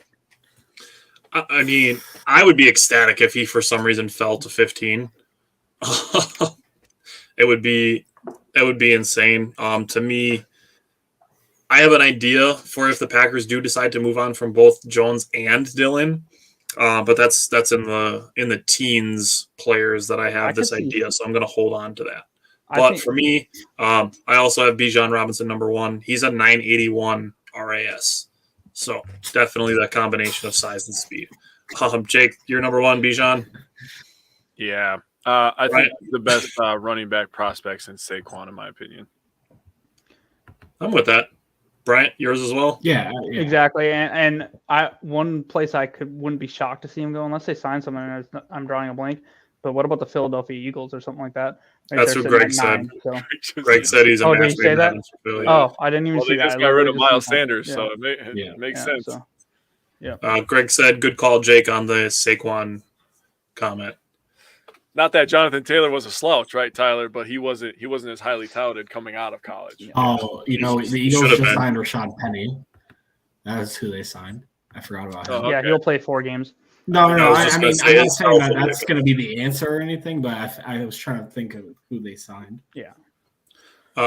I mean, I would be ecstatic if he for some reason fell to 15. It would be insane. To me, I have an idea for if the Packers do decide to move on from both Jones and Dillon. But that's in the teens players that I have I this could see- idea, so I'm going to hold on to that. I But think- for me, I also have Bijan Robinson number 1. He's a 981 RAS, so definitely that combination of size and speed. Jake, you're number 1, Bijan. Yeah. I Right. think the best running back prospect since Saquon, in my opinion. I'm with that. Bryant, yours as well. Yeah. Exactly, and one place I wouldn't be shocked to see him go unless they sign someone. And I'm drawing a blank. But what about the Philadelphia Eagles or something like that? Right, That's they're what sitting Greg at said. 9, so. Greg said he's a Oh, did he match say made in that? heaven for Philly. Oh, I didn't even Well, see they that. just I got rid literally of just Miles seen that. Sanders, Yeah. so it makes Yeah, sense. so, yeah. Greg said, "Good call, Jake," on the Saquon comment. Not that Jonathan Taylor was a slouch, right, Tyler? But he wasn't as highly touted coming out of college. Oh, the He Eagles should have just been. signed Rashad Penny. That was who they signed. I forgot about him. Oh, Yeah, okay. he'll play 4 games. No, I was just I gonna mean, say I'm not his saying that health will that's be going to be the answer or anything, but I was trying to think of who they signed. Yeah.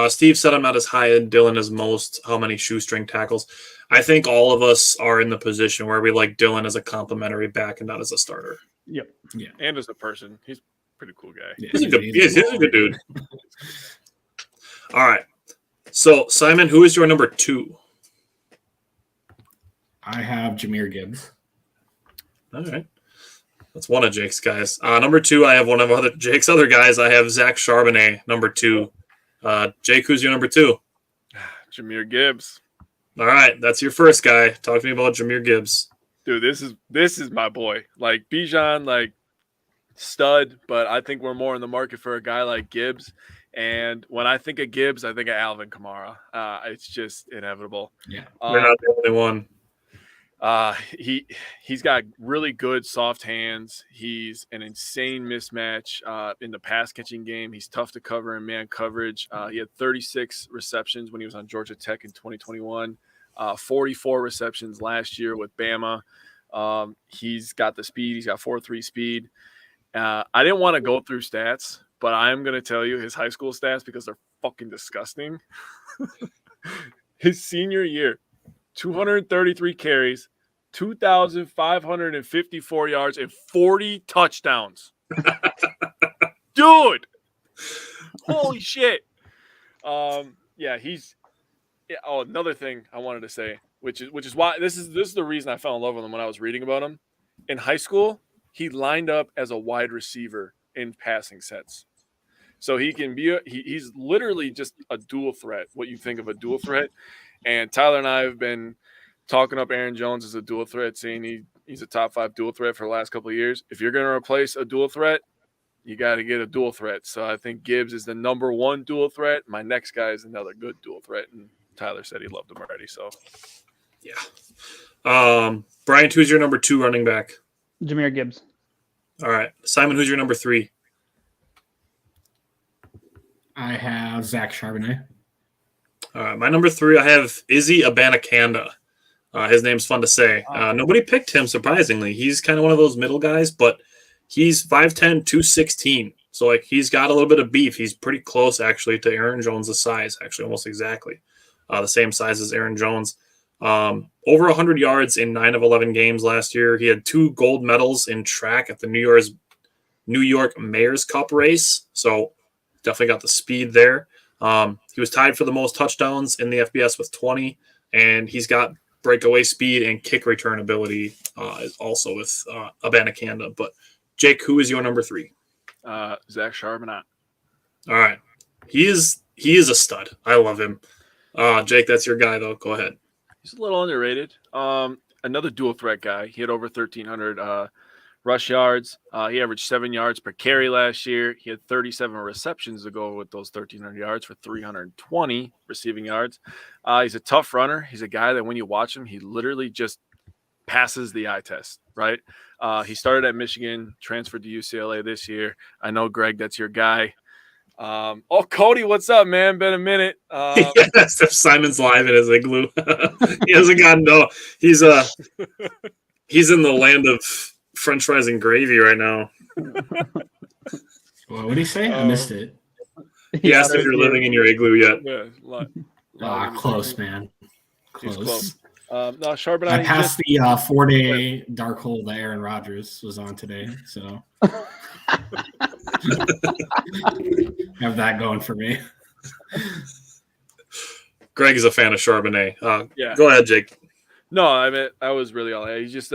Steve said I'm not as high and Dylan as most. How many shoestring tackles? I think all of us are in the position where we like Dylan as a complimentary back and not as a starter. Yep. Yeah. And as a person, he's a pretty cool guy. Yeah, He's a good dude. All right. So, Simon, who is your number 2? I have Jahmyr Gibbs. All right. That's one of Jake's guys. Number 2, I have one of Jake's other guys. I have Zach Charbonnet, number 2. Jake, who's your number 2? Jahmyr Gibbs. All right. That's your first guy. Talk to me about Jahmyr Gibbs. Dude, this is my boy. Like Bijan, like stud, but I think we're more in the market for a guy like Gibbs. And when I think of Gibbs, I think of Alvin Kamara. It's just inevitable. Yeah. You're not the only one. He's got really good soft hands. He's an insane mismatch in the pass catching game. He's tough to cover in man coverage. He had 36 receptions when he was on Georgia Tech in 2021. 44 receptions last year with Bama. He's got the speed. He's got 4.3 speed. I didn't want to go through stats, but I am going to tell you his high school stats because they're fucking disgusting. His senior year, 233 carries, 2,554 yards, and 40 touchdowns. Dude, holy shit. Another thing I wanted to say, which is why this is the reason I fell in love with him when I was reading about him. In high school, he lined up as a wide receiver in passing sets. So he can be he's literally just a dual threat, what you think of a dual threat. And Tyler and I have been talking up Aaron Jones as a dual threat, saying he's a top 5 dual threat for the last couple of years. If you're going to replace a dual threat, you got to get a dual threat. So I think Gibbs is the number 1 dual threat. My next guy is another good dual threat, and Tyler said he loved him already. So, yeah. Bryant, who's your number 2 running back? Jahmyr Gibbs. All right. Simon, who's your number 3? I have Zach Charbonnet. My number 3, I have Izzy Abanikanda. His name's fun to say. Nobody picked him, surprisingly. He's kind of one of those middle guys, but he's 5'10", 216. So, he's got a little bit of beef. He's pretty close, actually, to Aaron Jones' size, actually, almost exactly. The same size as Aaron Jones. Over 100 yards in 9 of 11 games last year. He had 2 gold medals in track at the New York Mayor's Cup race. So, definitely got the speed there. He was tied for the most touchdowns in the FBS with 20, and he's got breakaway speed and kick return ability also with Abanikanda. But Jake, who is your number 3? Zach Charbonnet. All right. He is a stud. I love him. Jake, that's your guy, though. Go ahead. He's a little underrated. Another dual threat guy. He had over 1,300 rush yards. He averaged 7 yards per carry last year. He had 37 receptions to go with those 1,300 yards for 320 receiving yards. He's a tough runner. He's a guy that when you watch him, he literally just passes the eye test, right? He started at Michigan, transferred to UCLA this year. I know, Greg, that's your guy. Cody, what's up, man? Been a minute. Yes, if Simon's live in his igloo. He hasn't gotten no. He's in the land of French fries and gravy right now. What did he say? I missed it. He asked if you're living in your igloo yet. Yeah, Close, man. He's Close. close. No, Charbonnet. I passed the 4-day dark hole that Aaron Rodgers was on today, so have that going for me. Greg is a fan of Charbonnet. Yeah. Go ahead, Jake. No, I mean I was really all that. He's just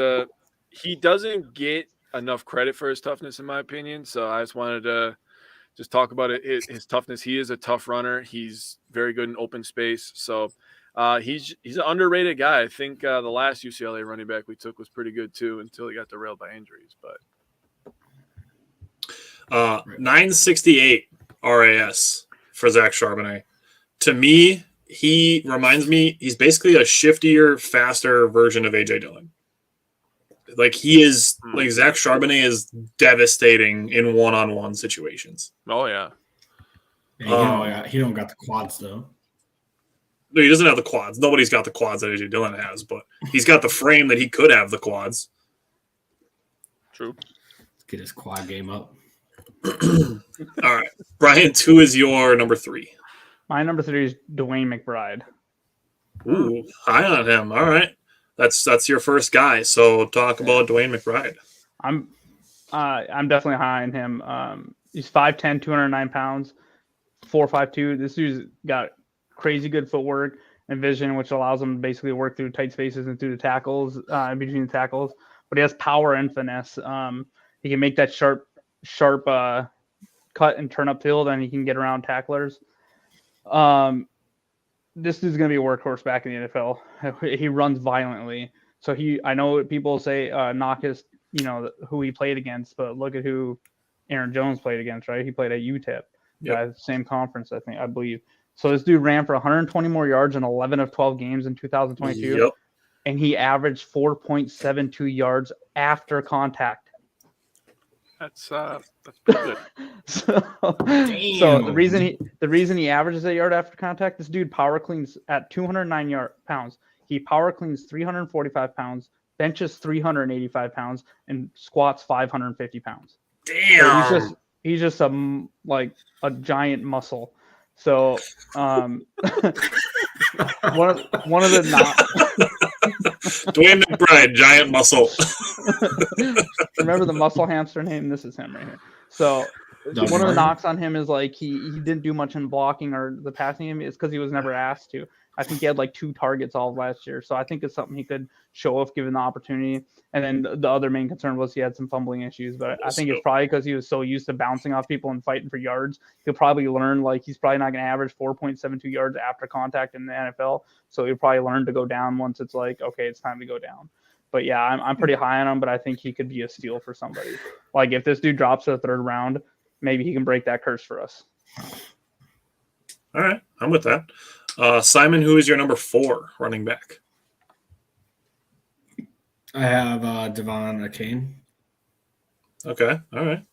he doesn't get enough credit for his toughness, in my opinion. So I just wanted to just talk about it. His toughness. He is a tough runner. He's very good in open space. So he's an underrated guy. I think the last UCLA running back we took was pretty good too until he got derailed by injuries. But 968 RAS for Zach Charbonnet. To me, he reminds me, he's basically a shiftier, faster version of AJ Dillon. Like Zach Charbonnet is devastating in one-on-one situations. Oh yeah. He don't got the quads though. No, he doesn't have the quads. Nobody's got the quads that AJ Dillon has, but he's got the frame that he could have the quads. True. Let's get his quad game up. All right. Brian, 2 is your number 3. My number 3 is Dwayne McBride. Ooh, high on him. All right. That's your first guy. So talk about Dwayne McBride. I'm definitely high on him. He's 5'10", 209 pounds, 4.52. This dude's got crazy good footwork and vision, which allows him to basically work through tight spaces and through the tackles, in between the tackles. But he has power and finesse. He can make that sharp cut and turn upfield, and he can get around tacklers. This dude's going to be a workhorse back in the NFL. He runs violently. So I know people say knock his, who he played against, but look at who Aaron Jones played against, right? He played at UTEP, same conference, I believe. So this dude ran for 120 more yards in 11 of 12 games in 2022. Yep. And he averaged 4.72 yards after contact. That's pretty good. So the reason he averages a yard after contact, this dude power cleans at 209 pounds. He power cleans 345 pounds, benches 385 pounds, and squats 550 pounds. Damn. So he's just a giant muscle. So one of the Dwayne McBride, giant muscle. Remember the muscle hamster name? This is him right here. So one of the knocks on him is he didn't do much in blocking or the passing game. It's because he was never asked to. I think he had 2 targets all of last year. So I think it's something he could show if given the opportunity. And then the other main concern was he had some fumbling issues. But I think it's probably because he was so used to bouncing off people and fighting for yards. He'll probably learn he's probably not going to average 4.72 yards after contact in the NFL. So he'll probably learn to go down once it's okay, it's time to go down. But yeah, I'm pretty high on him, but I think he could be a steal for somebody. If this dude drops to the 3rd round, maybe he can break that curse for us. All right, I'm with that. Simon, who is your number 4 running back? I have Devon Achane. Okay, all right.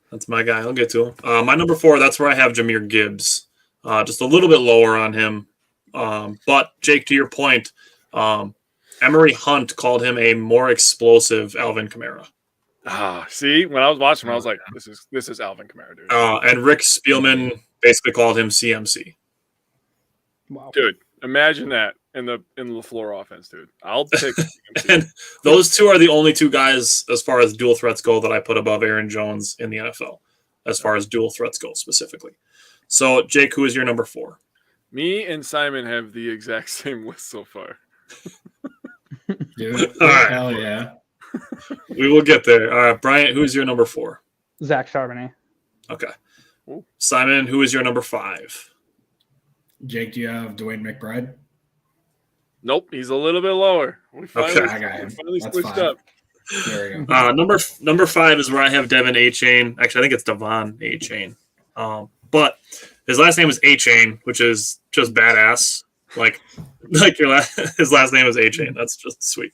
That's my guy. I'll get to him. My number 4, that's where I have Jahmyr Gibbs. Just a little bit lower on him. But, Jake, to your point, Emory Hunt called him a more explosive Alvin Kamara. See, when I was watching him, I was like, this is Alvin Kamara, dude. And Rick Spielman basically called him CMC. Wow. Dude, imagine that in the LaFleur offense, dude. I'll pick CMC. And those 2 are the only 2 guys, as far as dual threats go, that I put above Aaron Jones in the NFL, as far as dual threats go specifically. So, Jake, who is your number 4? Me and Simon have the exact same list so far. Dude, All right. hell yeah. We will get there. All right, Bryant, who is your number 4? Zach Charbonnet. Okay. Ooh. Simon, who is your number 5? Jake, do you have Dwayne McBride? Nope, he's a little bit lower. We finally, I got him. finally That's switched fine. up. There we go. Number 5 is where I have Devin A-Chain. Actually, I think it's Devon A-Chain. But his last name is A-Chain, which is just badass. His last name is A-Chain. That's just sweet.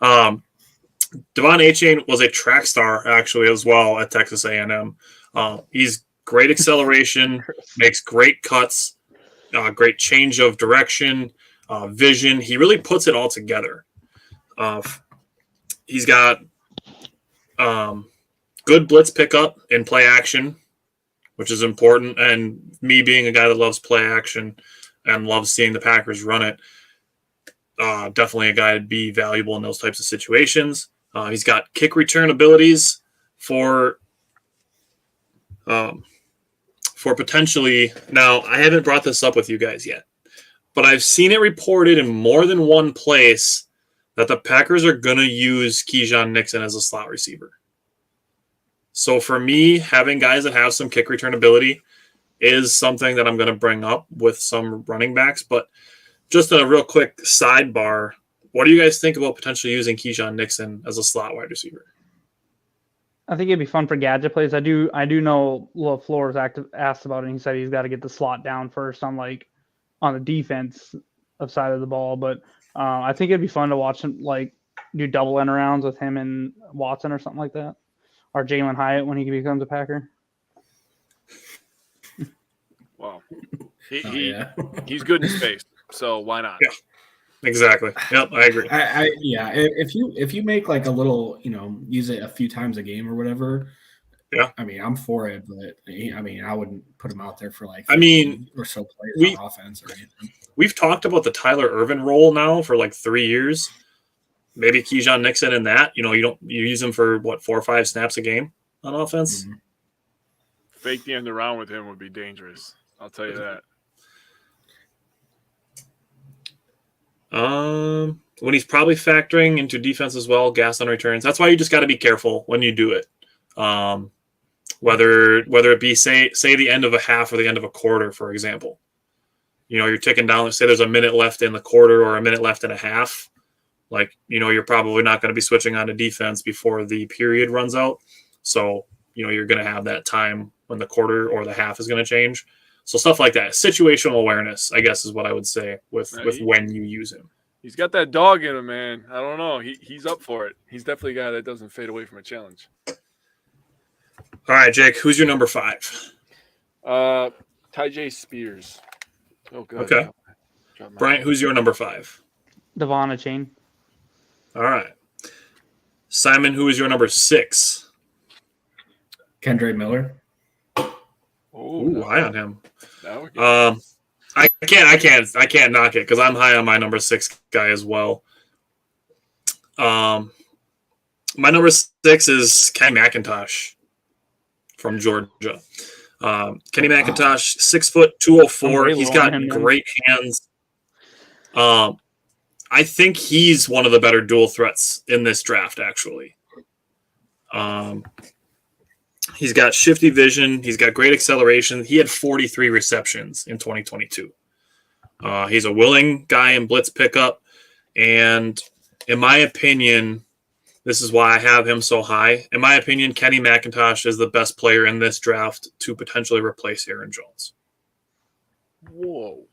Devon A-Chain was a track star, actually, as well at Texas A&M. He's great acceleration, makes great cuts, great change of direction, vision. He really puts it all together. He's got good blitz pickup and play action, which is important. And me being a guy that loves play action and loves seeing the Packers run it, definitely a guy to be valuable in those types of situations. He's got kick return abilities for potentially. Now, I haven't brought this up with you guys yet, but I've seen it reported in more than one place that the Packers are going to use Keijon Nixon as a slot receiver. So for me, having guys that have some kick return ability is something that I'm going to bring up with some running backs. But just a real quick sidebar, what do you guys think about potentially using Keijon Nixon as a slot wide receiver? I think it'd be fun for gadget plays. I do know LaFleur's asked about it, and he said he's got to get the slot down first on the defense side of the ball. But I think it'd be fun to watch him do double end arounds with him and Watson or something like that, or Jalen Hyatt when he becomes a Packer. Wow, he's good in space, so why not? Yeah, exactly. Yep, I agree. If you make a little, use it a few times a game or whatever. Yeah, I mean, I'm for it, but I wouldn't put him out there for or so players on offense or anything. We've talked about the Tyler Ervin role now for 3 years. Maybe Keijon Nixon in that. You use him for 4 or 5 snaps a game on offense. Mm-hmm. Fake the end around with him would be dangerous. I'll tell you that. When he's probably factoring into defense as well, gas on returns. That's why you just got to be careful when you do it. Whether it be say the end of a half or the end of a quarter, for example. You're ticking down. Let's say there's a minute left in the quarter or a minute left in a half. You're probably not going to be switching on to defense before the period runs out. So, you're going to have that time when the quarter or the half is going to change. So stuff like that. Situational awareness, I guess, is what I would say with when you use him. He's got that dog in him, man. I don't know. He's up for it. He's definitely a guy that doesn't fade away from a challenge. All right, Jake, who's your number 5? Tyjae Spears. Oh, good. Okay. Bryant, who's your number 5? Devon Achane. All right. Simon, who is your number 6? Kendre Miller. Ooh, high on him. I can't knock it because I'm high on my number 6 guy as well. My number 6 is Kenny McIntosh from Georgia. Kenny McIntosh, 6 foot 204. He's got great hands. I think he's one of the better dual threats in this draft, actually. He's got shifty vision. He's got great acceleration. He had 43 receptions in 2022. He's a willing guy in blitz pickup. And in my opinion, this is why I have him so high. In my opinion, Kenny McIntosh is the best player in this draft to potentially replace Aaron Jones. Whoa.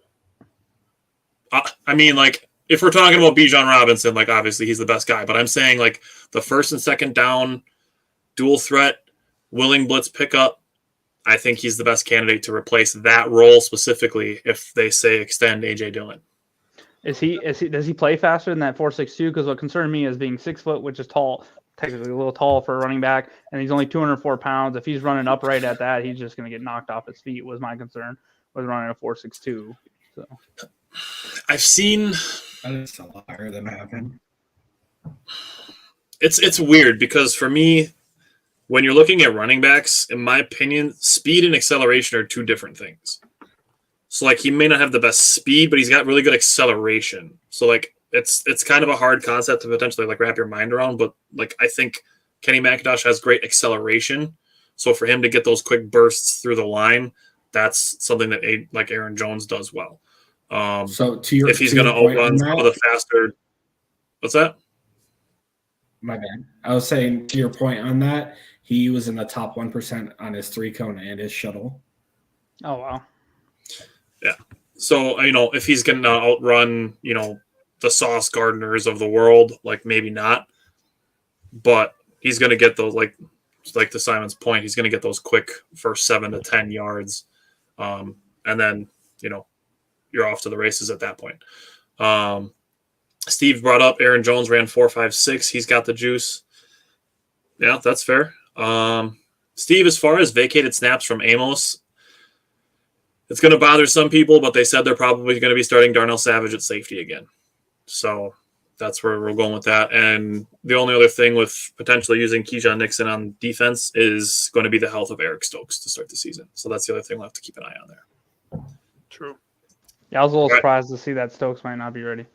If we're talking about Bijan Robinson, obviously he's the best guy. But I'm saying, the first and second down dual threat, willing blitz pickup, I think he's the best candidate to replace that role specifically if they say extend A.J. Dillon. Does he play faster than that 4.62? Because what concerned me is being 6 foot, which is tall, technically a little tall for a running back, and he's only 204 pounds. If he's running upright at that, he's just going to get knocked off his feet. Was my concern with running a 4.62. So I've seen that is a lot higher than I have him. It's weird because for me, when you're looking at running backs, in my opinion, speed and acceleration are 2 different things. So he may not have the best speed, but he's got really good acceleration. So it's kind of a hard concept to potentially wrap your mind around. But I think Kenny McIntosh has great acceleration. So for him to get those quick bursts through the line, that's something that Aaron Jones does well. So if he's going to outrun some of the faster, what's that? My bad. I was saying to your point on that, he was in the top 1% on his 3-cone and his shuttle. Oh, wow. Yeah. So, if he's going to outrun, the Sauce Gardners of the world, maybe not. But he's going to get those, to Simon's point, he's going to get those quick first 7 to 10 yards. And then, you're off to the races at that point. Steve brought up Aaron Jones ran 4.56. He's got the juice. Yeah, that's fair. Steve, as far as vacated snaps from Amos, it's going to bother some people, but they said they're probably going to be starting Darnell Savage at safety again. So that's where we're going with that. And the only other thing with potentially using Keyshawn Nixon on defense is going to be the health of Eric Stokes to start the season. So that's the other thing we'll have to keep an eye on there. True. Yeah, I was a little Right. surprised to see that Stokes might not be ready.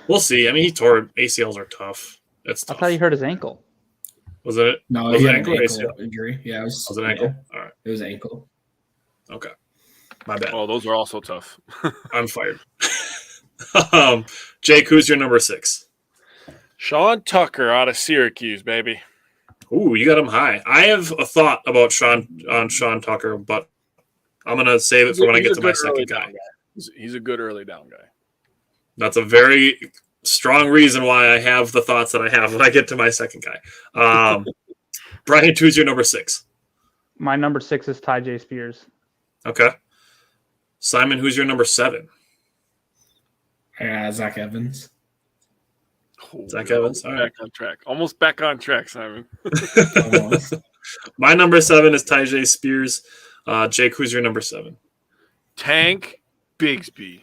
We'll see. I mean, he tore ACLs are tough. It's I tough. thought he hurt his ankle. Was it? No, Was he it had ankle an or ankle ACL? injury. Yeah, Was it ankle? All right. It was ankle. Okay. My bad. Oh, those are also tough. I'm fired. Jake, who's your number 6? Sean Tucker out of Syracuse, baby. Ooh, you got him high. I have a thought about Sean Tucker, but I'm gonna save it for when I get to my second guy. He's a good early down guy. That's a very strong reason why I have the thoughts that I have when I get to my second guy. Brian, who's your number 6? My number 6 is Ty J. Spears. Okay. Simon, who's your number 7? Zach Evans. Oh, Zach Evans. All right. Back on track. Almost back on track, Simon. Almost. My number 7 is Tyjae Spears. Jake, who's your number 7? Tank Bigsby.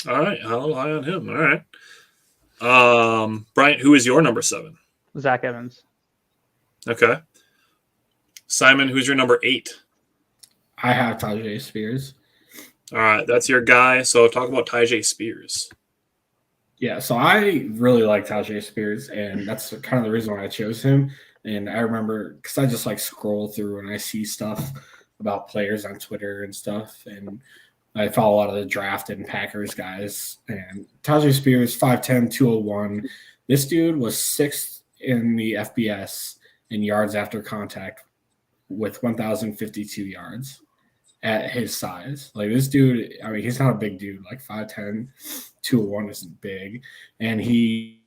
All right. I'll lie on him. All right. Brian, who is your number 7? Zach Evans. Okay. Simon, who's your number 8? I have Tajay Spears. All right. That's your guy. So talk about Tyjae Spears. Yeah, so I really like Tajay Spears, and that's kind of the reason why I chose him. And I remember because I just like scroll through and I see stuff about players on Twitter and stuff, and I follow a lot of the drafted and Packers guys. And Tajay Spears, 5'10", 201. This dude was 6th in the FBS in yards after contact with 1,052 yards at his size. Like this dude, I mean, he's not a big dude. Like 5'10", 201 isn't big. And he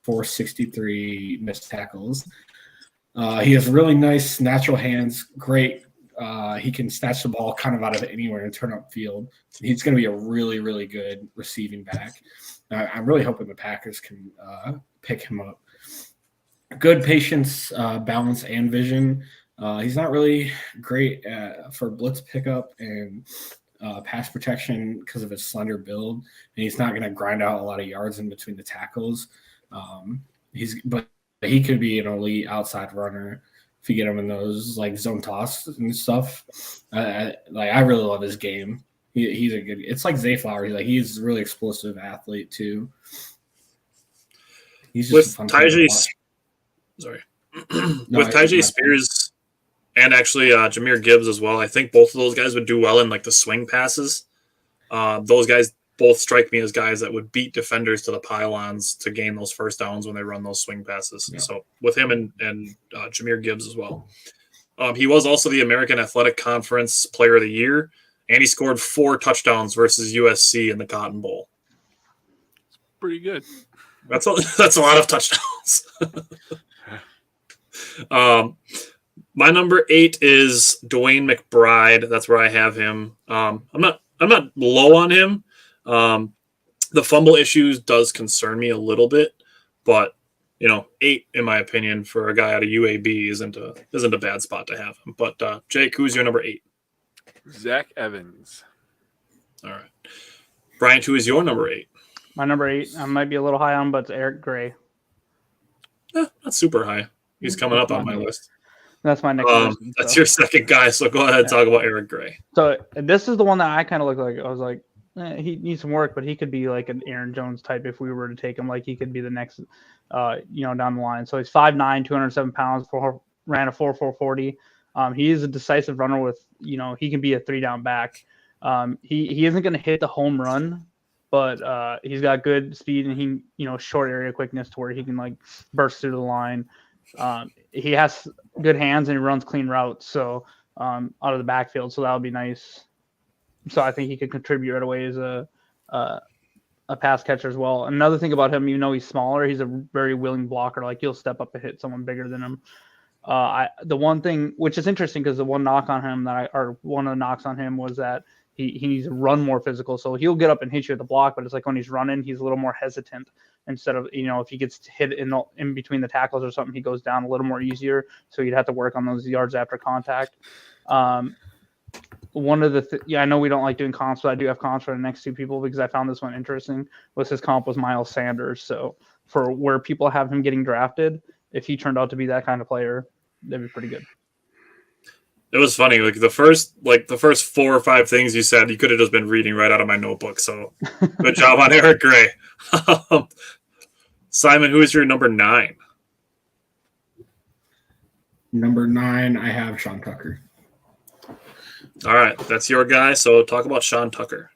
463 missed tackles. He has really nice natural hands, great. He can snatch the ball kind of out of anywhere and turn up field. He's going to be a really, really good receiving back. I'm really hoping the Packers can pick him up. Good patience, balance, and vision. He's not really great for blitz pickup and pass protection because of his slender build, and he's not going to grind out a lot of yards in between the tackles. But he could be an elite outside runner if you get him in those like zone toss and stuff. I really love his game. He's a good. It's like Zay Flowers. He's a really explosive athlete too. He's just with Tajay. Sorry, with Tajay Spears and actually Jahmyr Gibbs as well. I think both of those guys would do well in like the swing passes. Those guys both strike me as guys that would beat defenders to the pylons to gain those first downs when they run those swing passes. Yeah. So with him and Jahmyr Gibbs as well. He was also the American Athletic Conference Player of the Year, and he scored 4 touchdowns versus USC in the Cotton Bowl. Pretty good. That's a lot of touchdowns. My number 8 is Dwayne McBride. That's where I have him. I'm not low on him. The fumble issues does concern me a little bit, but 8 in my opinion for a guy out of UAB isn't a bad spot to have him. But Jake, who's your number 8? Zach Evans. All right, Brian, who is your number 8? My number 8, I might be a little high on, but it's Eric Gray. Not super high. He's coming up on my list. That's my next person, That's your second guy, so go ahead and talk about Eric Gray. So this is the one that I kind of look like. I was like, he needs some work, but he could be like an Aaron Jones type if we were to take him. Like he could be the next, down the line. So he's 5'9", 207 pounds, ran a 4.40. He is a decisive runner with, he can be a 3-down back. He isn't going to hit the home run, but he's got good speed and he, short area quickness to where he can like burst through the line. He has good hands and he runs clean routes. So out of the backfield, so that'll be nice. So I think he could contribute right away as a pass catcher as well. Another thing about him, even though he's smaller, he's a very willing blocker. Like he'll step up and hit someone bigger than him. The one thing which is interesting because the one knock on him one of the knocks on him was that he needs to run more physical. So he'll get up and hit you at the block, but it's like when he's running, he's a little more hesitant. Instead of, if he gets hit in between the tackles or something, he goes down a little more easier. So you'd have to work on those yards after contact. one of the I know we don't like doing comps, but I do have comps for the next two people because I found this one interesting. His comp was Miles Sanders. So for where people have him getting drafted, if he turned out to be that kind of player, that'd be pretty good. It was funny. Like the first 4 or 5 things you said, you could have just been reading right out of my notebook. So good job on Eric Gray. Simon, who is your number 9? Number 9, I have Sean Tucker. All right, that's your guy. So talk about Sean Tucker.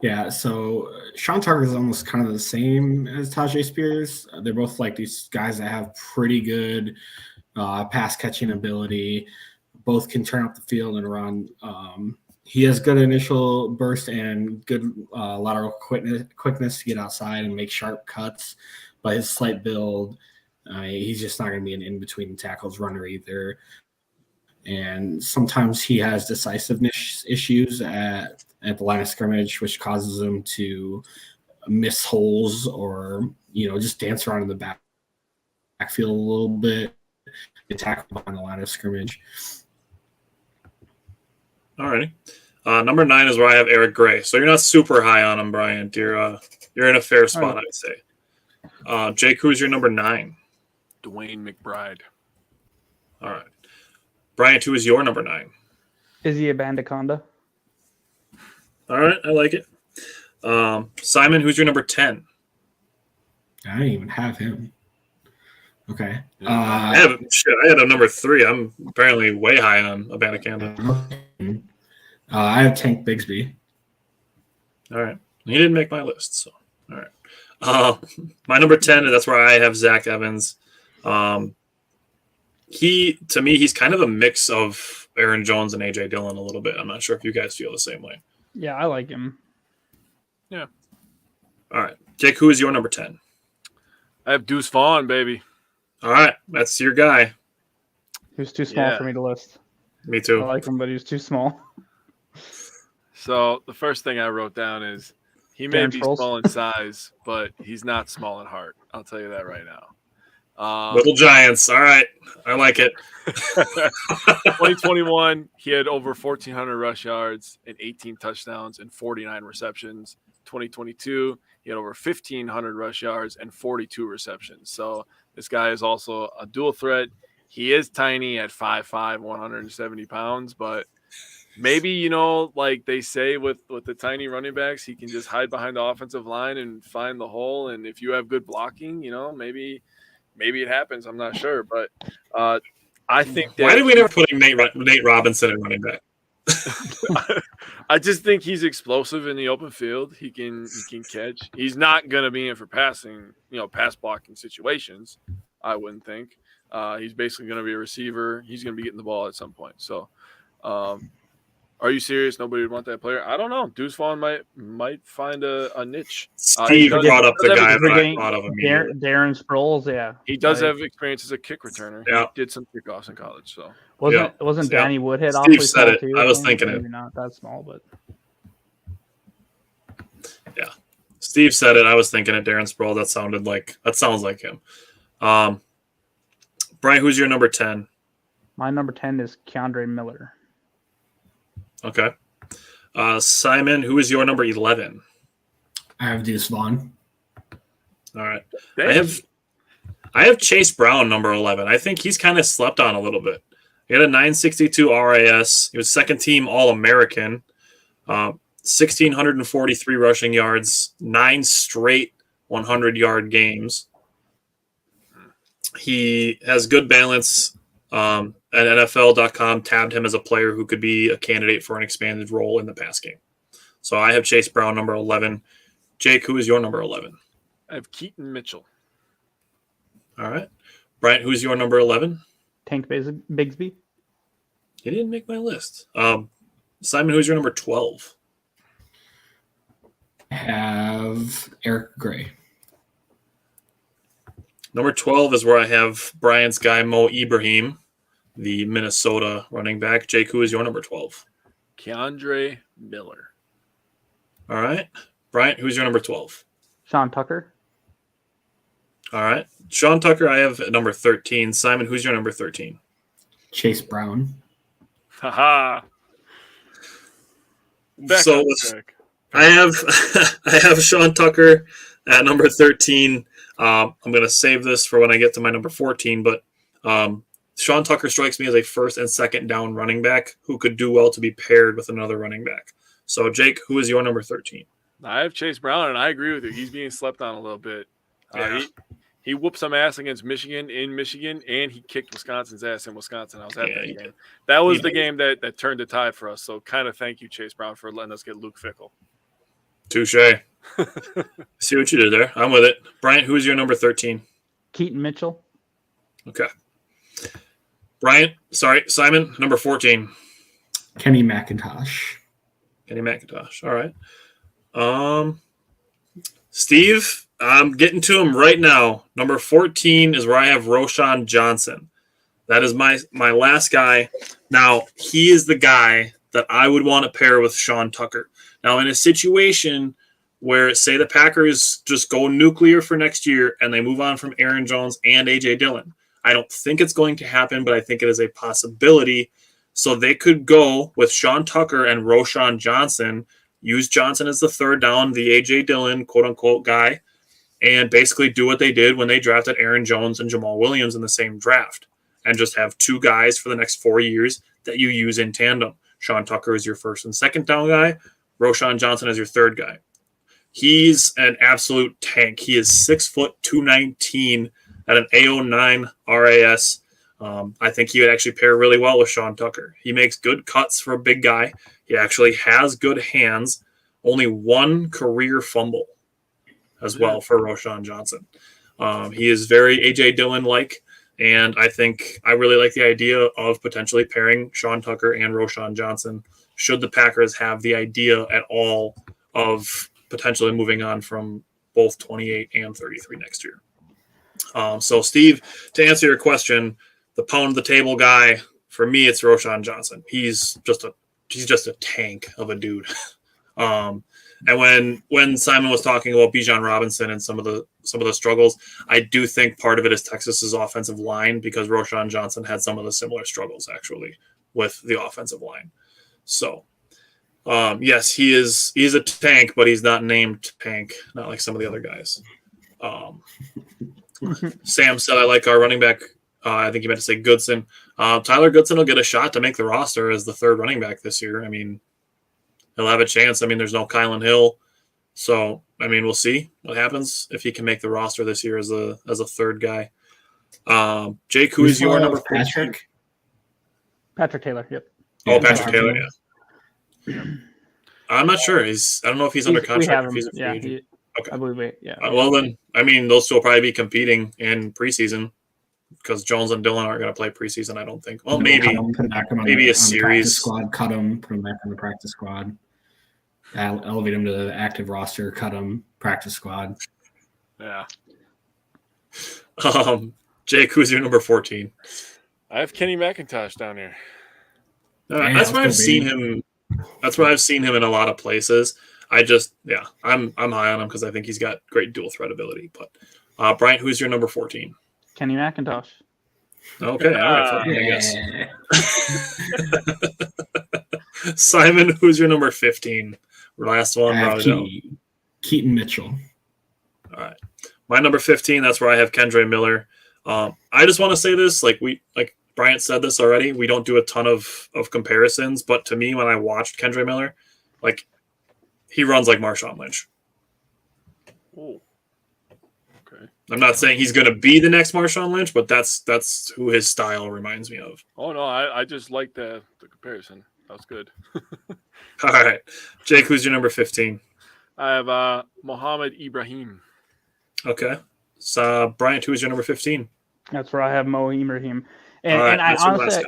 Yeah, so Sean Tucker is almost kind of the same as Tajay Spears. They're both like these guys that have pretty good pass catching ability. Both can turn up the field and run. He has good initial burst and good lateral quickness to get outside and make sharp cuts. But his slight build, he's just not going to be an in-between tackles runner either. And sometimes he has decisiveness issues at the line of scrimmage, which causes him to miss holes or, just dance around in the backfield a little bit, get tackled on the line of scrimmage. All righty. Number 9 is where I have Eric Gray. So you're not super high on him, Bryant. You're in a fair spot, I'd say. Jake, who's your number 9? Dwayne McBride. All right. Bryant, who is your number 9? Is he a Bandaconda? All right, I like it. Simon, who's your number 10? I didn't even have him. Okay. I had a number 3. I'm apparently way high on Abanikanda. I have Tank Bigsby. All right. He didn't make my list, so all right. My number 10, that's where I have Zach Evans. He's kind of a mix of Aaron Jones and AJ Dillon a little bit. I'm not sure if you guys feel the same way. Yeah, I like him. Yeah. All right. Jake, who is your number 10? I have Deuce Vaughn, baby. All right. That's your guy. He was too small for me to list. Me too. I like him, but he was too small. So the first thing I wrote down is he may Darren be Sproles. small in size, but he's not small in heart. I'll tell you that right now. Little Giants. All right. I like it. 2021, he had over 1,400 rush yards and 18 touchdowns and 49 receptions. 2022, he had over 1,500 rush yards and 42 receptions. So this guy is also a dual threat. He is tiny at 5'5", 170 pounds, but maybe, like they say with the tiny running backs, he can just hide behind the offensive line and find the hole. And if you have good blocking, maybe it happens. I'm not sure, but I think that. Why did we never put Nate Robinson in running back? I just think he's explosive in the open field. He can catch. He's not going to be in for passing, pass blocking situations. I wouldn't think. He's basically going to be a receiver. He's going to be getting the ball at some point. So, are you serious? Nobody would want that player? I don't know. Deuce Vaughn might find a niche. Steve brought up the guy that I thought of immediately. Darren Sproles, yeah. He does have experience as a kick returner. Yeah. He did some kickoffs in college. So wasn't Danny Woodhead Steve awfully said small it. too? I was thinking Maybe it. not that small, but yeah. Steve said it. I was thinking it. Darren Sproles. That sounds like him. Brian, who's your number 10? my number 10 is Keandre Miller. Okay. Simon, who is your number 11? I have Deuce Vaughn. All right. I have Chase Brown, number 11. I think he's kind of slept on a little bit. He had a 962 RAS. He was second team All-American. 1,643 rushing yards, 9 straight 100-yard games. He has good balance. And NFL.com tabbed him as a player who could be a candidate for an expanded role in the pass game. So I have Chase Brown, number 11. Jake, who is your number 11? I have Keaton Mitchell. All right. Bryant, who's your number 11? Tank Bigsby. He didn't make my list. Simon, who's your number 12? I have Eric Gray. Number 12 is where I have Bryant's guy, Mo Ibrahim, the Minnesota running back. Jake, who is your number 12? Keandre Miller. All right. Bryant, who's your number 12? Sean Tucker. All right. Sean Tucker, I have at number 13. Simon, who's your number 13? Chase Brown. Haha. Back so on with, track. I have Sean Tucker at number 13. I'm going to save this for when I get to my number 14, but Sean Tucker strikes me as a first and second down running back who could do well to be paired with another running back. So, Jake, who is your number 13? I have Chase Brown, and I agree with you. He's being slept on a little bit. Yeah. He whooped some ass against Michigan in Michigan, and he kicked Wisconsin's ass in Wisconsin. I was at that game. That was the game that turned the tide for us. So kind of thank you, Chase Brown, for letting us get Luke Fickell. Touche. See what you did there. I'm with it. Bryant, who is your number 13? Keaton Mitchell. Okay. Simon, number 14. Kenny McIntosh. Kenny McIntosh. All right. Steve, I'm getting to him right now. Number 14 is where I have Roschon Johnson. That is my last guy. Now, he is the guy that I would want to pair with Sean Tucker. Now, in a situation where, say, the Packers just go nuclear for next year and they move on from Aaron Jones and A.J. Dillon, I don't think it's going to happen, but I think it is a possibility. So they could go with Sean Tucker and Roschon Johnson, use Johnson as the third down, the A.J. Dillon, quote-unquote, guy, and basically do what they did when they drafted Aaron Jones and Jamal Williams in the same draft, and just have two guys for the next 4 years that you use in tandem. Sean Tucker is your first and second down guy. Roschon Johnson is your third guy. He's an absolute tank. He is 6 foot 219 at an A09 RAS. I think he would actually pair really well with Sean Tucker. He makes good cuts for a big guy. He actually has good hands. Only one career fumble as well for Roschon Johnson. He is very A.J. Dillon-like, and I think I really like the idea of potentially pairing Sean Tucker and Roschon Johnson should the Packers have the idea at all of potentially moving on from both 28 and 33 next year. So, Steve, to answer your question, the pound the table guy, for me, it's Roschon Johnson. He's just a tank of a dude. And when Simon was talking about Bijan Robinson and some of the struggles, I do think part of it is Texas's offensive line, because Roschon Johnson had some of the similar struggles actually with the offensive line. So, yes, he's a tank, but he's not named Tank, not like some of the other guys. Sam said, I like our running back. I think he meant to say Goodson. Tyler Goodson will get a shot to make the roster as the third running back this year. I mean, he'll have a chance. I mean, there's no Kylan Hill. So, I mean, we'll see what happens if he can make the roster this year as a third guy. Jake, who is your number 14? Patrick Taylor, yep. Oh, Patrick Taylor, yeah. I'm not sure. I don't know if he's under contract. If he's a free agent. Okay. I believe yeah. Well, then, I mean, they'll still probably be competing in preseason because Jones and Dillon aren't going to play preseason, I don't think. Well, maybe a series. Squad, cut him, put him back on the practice squad. Elevate him to the active roster, cut him, practice squad. Yeah. Jake, who's your number 14? I have Kenny McIntosh down here. That's where I've seen him. That's where I've seen him in a lot of places. I'm high on him because I think he's got great dual threat ability. But Bryant, who's your number 14? Kenny McIntosh. Okay, all right, I guess. Simon, who's your number 15? Last one. Keaton Mitchell. All right, my number 15. That's where I have Kendre Miller. I just want to say this, like Bryant said this already. We don't do a ton of comparisons, but to me, when I watched Kendre Miller, like, he runs like Marshawn Lynch. Oh. Okay. I'm not saying he's going to be the next Marshawn Lynch, but that's who his style reminds me of. Oh, no, I just like the comparison. That was good. All right. Jake, who's your number 15? I have Mohamed Ibrahim. Okay. So, Bryant, who's your number 15? That's where I have Mo Ibrahim. And, right, and I honestly,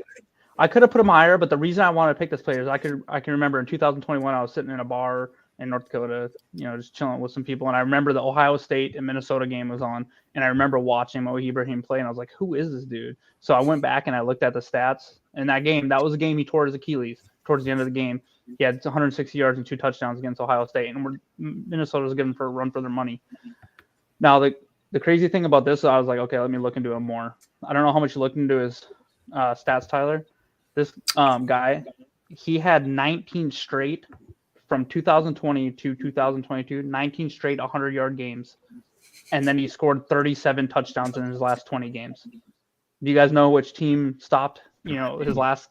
I could have put him higher, but the reason I wanted to pick this player is I can remember in 2021 I was sitting in a bar in North Dakota, just chilling with some people, and I remember the Ohio State and Minnesota game was on, and I remember watching Mo Ibrahim play, and I was like, who is this dude? So I went back and I looked at the stats, and that was the game he tore his Achilles towards the end of the game. He had 160 yards and 2 touchdowns against Ohio State, and Minnesota was given for a run for their money. Now, the crazy thing about this, I was like, okay, let me look into him more. I don't know how much you looked into his stats, Tyler. This guy, he had 19 straight from 2020 to 2022, 19 straight 100-yard games, and then he scored 37 touchdowns in his last 20 games. Do you guys know which team stopped? His last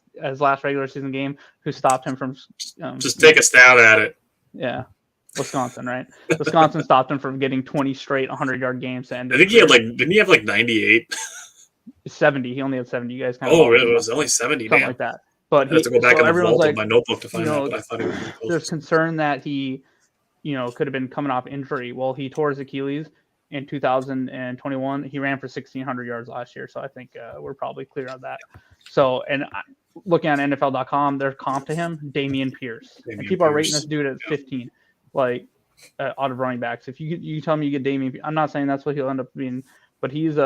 regular season game, who stopped him from? Just take a stab at it. Yeah, Wisconsin, right? Wisconsin stopped him from getting 20 straight 100-yard games. And I think he had didn't he have 98? 70. He only had 70. You guys kind of really? It was only 70. Something Damn. like that. But I have to go back in the vault like, of my notebook to find out. But I thought he was pretty close. There's concern that he, could have been coming off injury. Well, he tore his Achilles in 2021. He ran for 1,600 yards last year, so I think we're probably clear on that. So, and looking at NFL.com, their comp to him, Dameon Pierce. And people are rating this dude at 15, out of running backs. If you tell me you get Dameon, I'm not saying that's what he'll end up being, but he's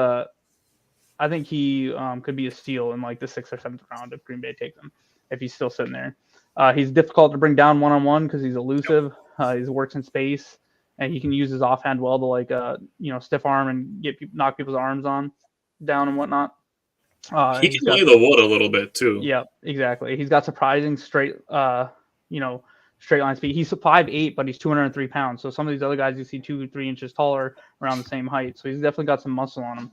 I think he could be a steal in the 6th or 7th round if Green Bay takes him, if he's still sitting there. He's difficult to bring down one-on-one because he's elusive. He works in space, and he can use his offhand well to stiff arm and knock people's arms down and whatnot. He can lay the wood a little bit too. Yeah, exactly. He's got surprising straight line speed. He's 5'8", but he's 203 pounds. So some of these other guys you see 2-3 inches taller, around the same height. So he's definitely got some muscle on him.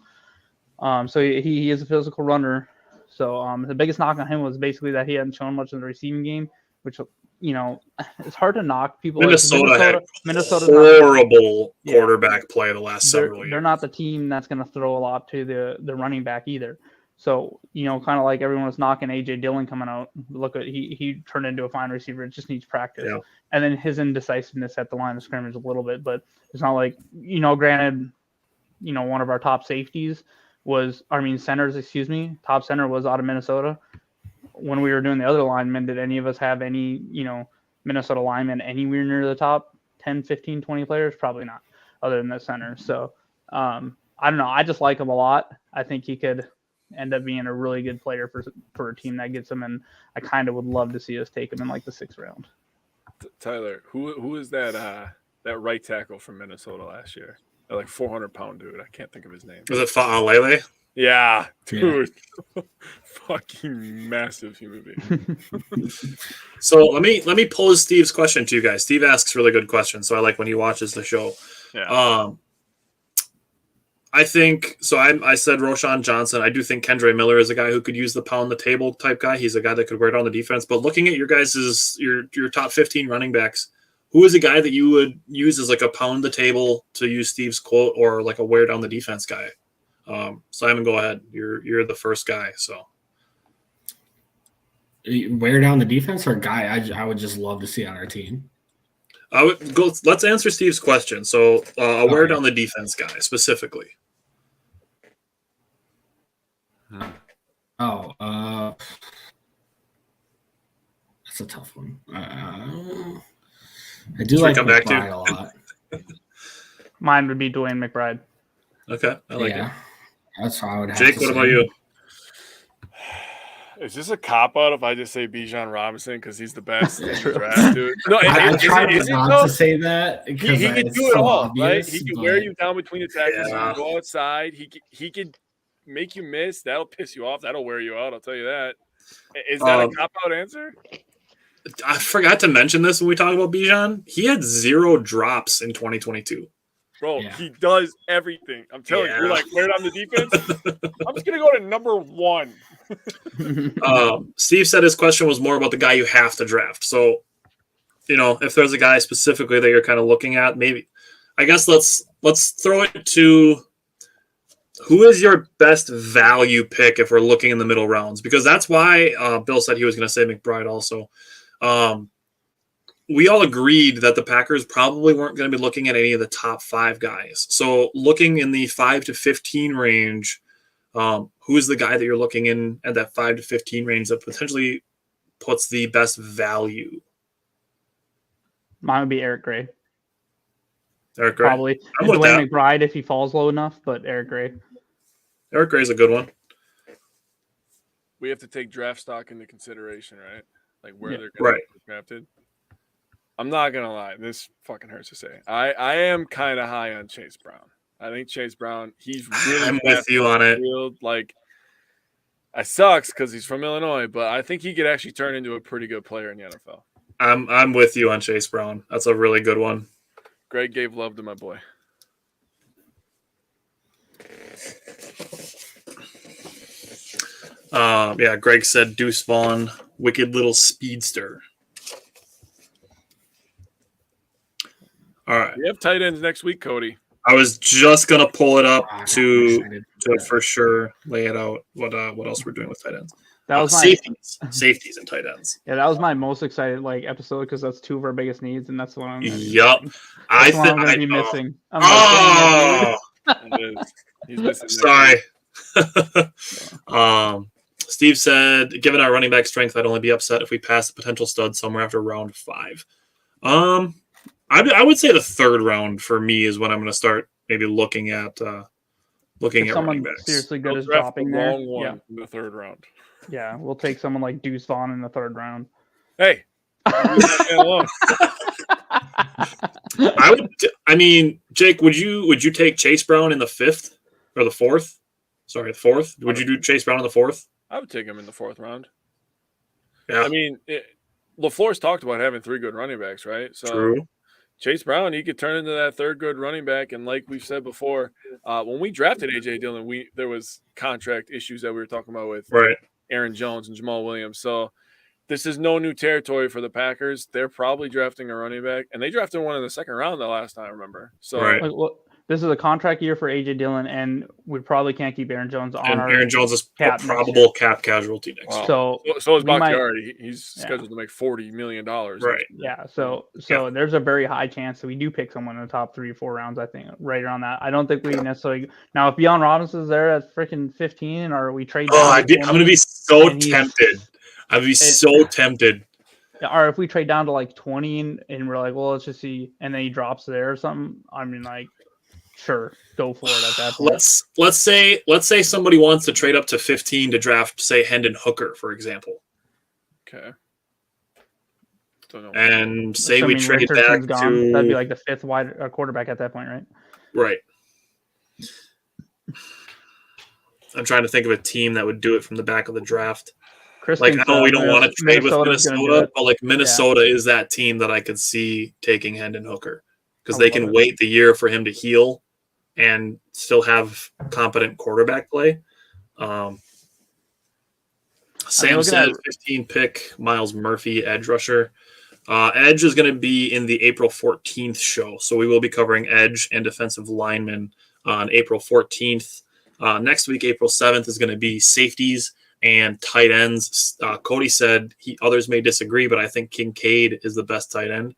So he is a physical runner. So the biggest knock on him was basically that he hadn't shown much in the receiving game, which it's hard to knock people. Minnesota's horrible quarterback play the last several years. They're not the team that's going to throw a lot to the running back either. So kind of like everyone was knocking AJ Dillon coming out. Look at he turned into a fine receiver. It just needs practice. Yeah. And then his indecisiveness at the line of scrimmage a little bit, but it's not like granted, one of our top safeties. Top center was out of Minnesota. When we were doing the other linemen, did any of us have any, Minnesota linemen anywhere near the top 10, 15, 20 players? Probably not, other than the center. So I don't know. I just like him a lot. I think he could end up being a really good player for a team that gets him, and I kind of would love to see us take him in the 6th round. Tyler, who is that right tackle from Minnesota last year? 400-pound dude. I can't think of his name. Was it Fa'alele? Yeah, dude. Yeah. Fucking massive human being. So let me pose Steve's question to you guys. Steve asks really good questions, so I like when he watches the show. Yeah. I think so. I said Roshan Johnson. I do think Kendre Miller is a guy who could use the pound the table type guy. He's a guy that could wear down the defense. But looking at your guys' your top 15 running backs, who is a guy that you would use as a pound the table, to use Steve's quote, or a wear down the defense guy? Simon, go ahead. You're the first guy. So wear down the defense, or a guy I would just love to see on our team. I would go. Let's answer Steve's question. So wear down the defense guy specifically. That's a tough one. I do like McBride a lot. Mine would be Dwayne McBride. Okay, I like it. That's how I would have Jake, what about you? Is this a cop-out if I just say Bijan Robinson because he's the best in the draft, dude? No, I tried not to say that. He can do it all, right? He can wear you down between the tackles. He can go outside. He can make you miss. That'll piss you off. That'll wear you out, I'll tell you that. Is that a cop-out answer? I forgot to mention this when we talk about Bijan. He had 0 drops in 2022. Bro, He does everything. I'm telling you. You're wear it on the defense? I'm just going to go to number 1. Steve said his question was more about the guy you have to draft. So, if there's a guy specifically that you're kind of looking at, maybe, I guess let's throw it to who is your best value pick if we're looking in the middle rounds, because that's why Bill said he was going to say McBride also. We all agreed that the Packers probably weren't going to be looking at any of the top 5 guys. So looking in the 5 to 15 range, who is the guy that you're looking in at that 5 to 15 range that potentially puts the best value? Mine would be Eric Gray. Eric Gray? Probably. Dwayne McBride if he falls low enough, but Eric Gray. Eric Gray's a good one. We have to take draft stock into consideration, right? Where they're going to be drafted. I'm not going to lie. This fucking hurts to say. I am kind of high on Chase Brown. I think Chase Brown, he's really I'm with you on it. It sucks because he's from Illinois, but I think he could actually turn into a pretty good player in the NFL. I'm with you on Chase Brown. That's a really good one. Greg gave love to my boy. Yeah, Greg said Deuce Vaughn, wicked little speedster. All right. We have tight ends next week, Cody. I was just gonna pull it up I'm to excited. for sure lay it out. What else we're doing with tight ends? That was my Safeties and tight ends. Yeah, that was my most excited episode because that's two of our biggest needs, and that's the one I'm going to be Yup. missing. That's one I'm going to be know. missing. I'm like, He's missing sorry. Steve said, given our running back strength, I'd only be upset if we passed a potential stud somewhere after round 5. I would say the third round for me is when I'm going to start maybe looking at if running someone backs. seriously good is draft dropping the there. wrong one Yeah, in the third round. yeah, we'll take someone like Deuce Vaughn in the third round. Hey, leave that man alone. I mean, Jake, would you take Chase Brown in the 5th or the 4th? Sorry, the 4th. Would you do Chase Brown in the 4th? I would take him in the 4th round. Yeah. I mean, LaFleur's talked about having 3 good running backs, right? So True. Chase Brown, he could turn into that third good running back. And like we've said before, when we drafted A.J. Dillon, there was contract issues that we were talking about with Right. Aaron Jones and Jamal Williams. So this is no new territory for the Packers. They're probably drafting a running back. And they drafted one in the second round the last time, I remember. So Right. Like, well, this is a contract year for AJ Dillon, and we probably can't keep Aaron Jones on our Aaron Jones is a cap probable cap casualty next Wow. year. So is we might- Bakhtiari. He's scheduled to make $40 million. Right. Yeah, so there's a very high chance that we do pick someone in the top 3 or 4 rounds. I think right around that. I don't think we necessarily now if Bijan Robinson's there at freaking 15, or we trade. I'm going to be so and he's- tempted. I'd be so tempted. Or if we trade down to like 20 and we're like, well, let's just see, and then he drops there or something. I mean, like, sure, go for it at that point. Let's say somebody wants to trade up to 15 to draft, say, Hendon Hooker, for example. Okay. Don't know. And say we Assuming trade Richardson's back gone, to that'd be like the 5th wide quarterback at that point, right? right. I'm trying to think of a team that would do it from the back of the draft. Kristen Like, I know we don't want to trade with Minnesota's gonna do Minnesota, it. but like Minnesota is that team that I could see taking Hendon Hooker because I they love can it. wait the year for him to heal and still have competent quarterback play. Sam looking said at- 15 pick Miles Murphy, edge rusher. Edge is going to be in the April 14th show, so we will be covering edge and defensive linemen on April 14th. Next week, April 7th, is going to be safeties and tight ends. Cody said others may disagree, but I think Kincaid is the best tight end.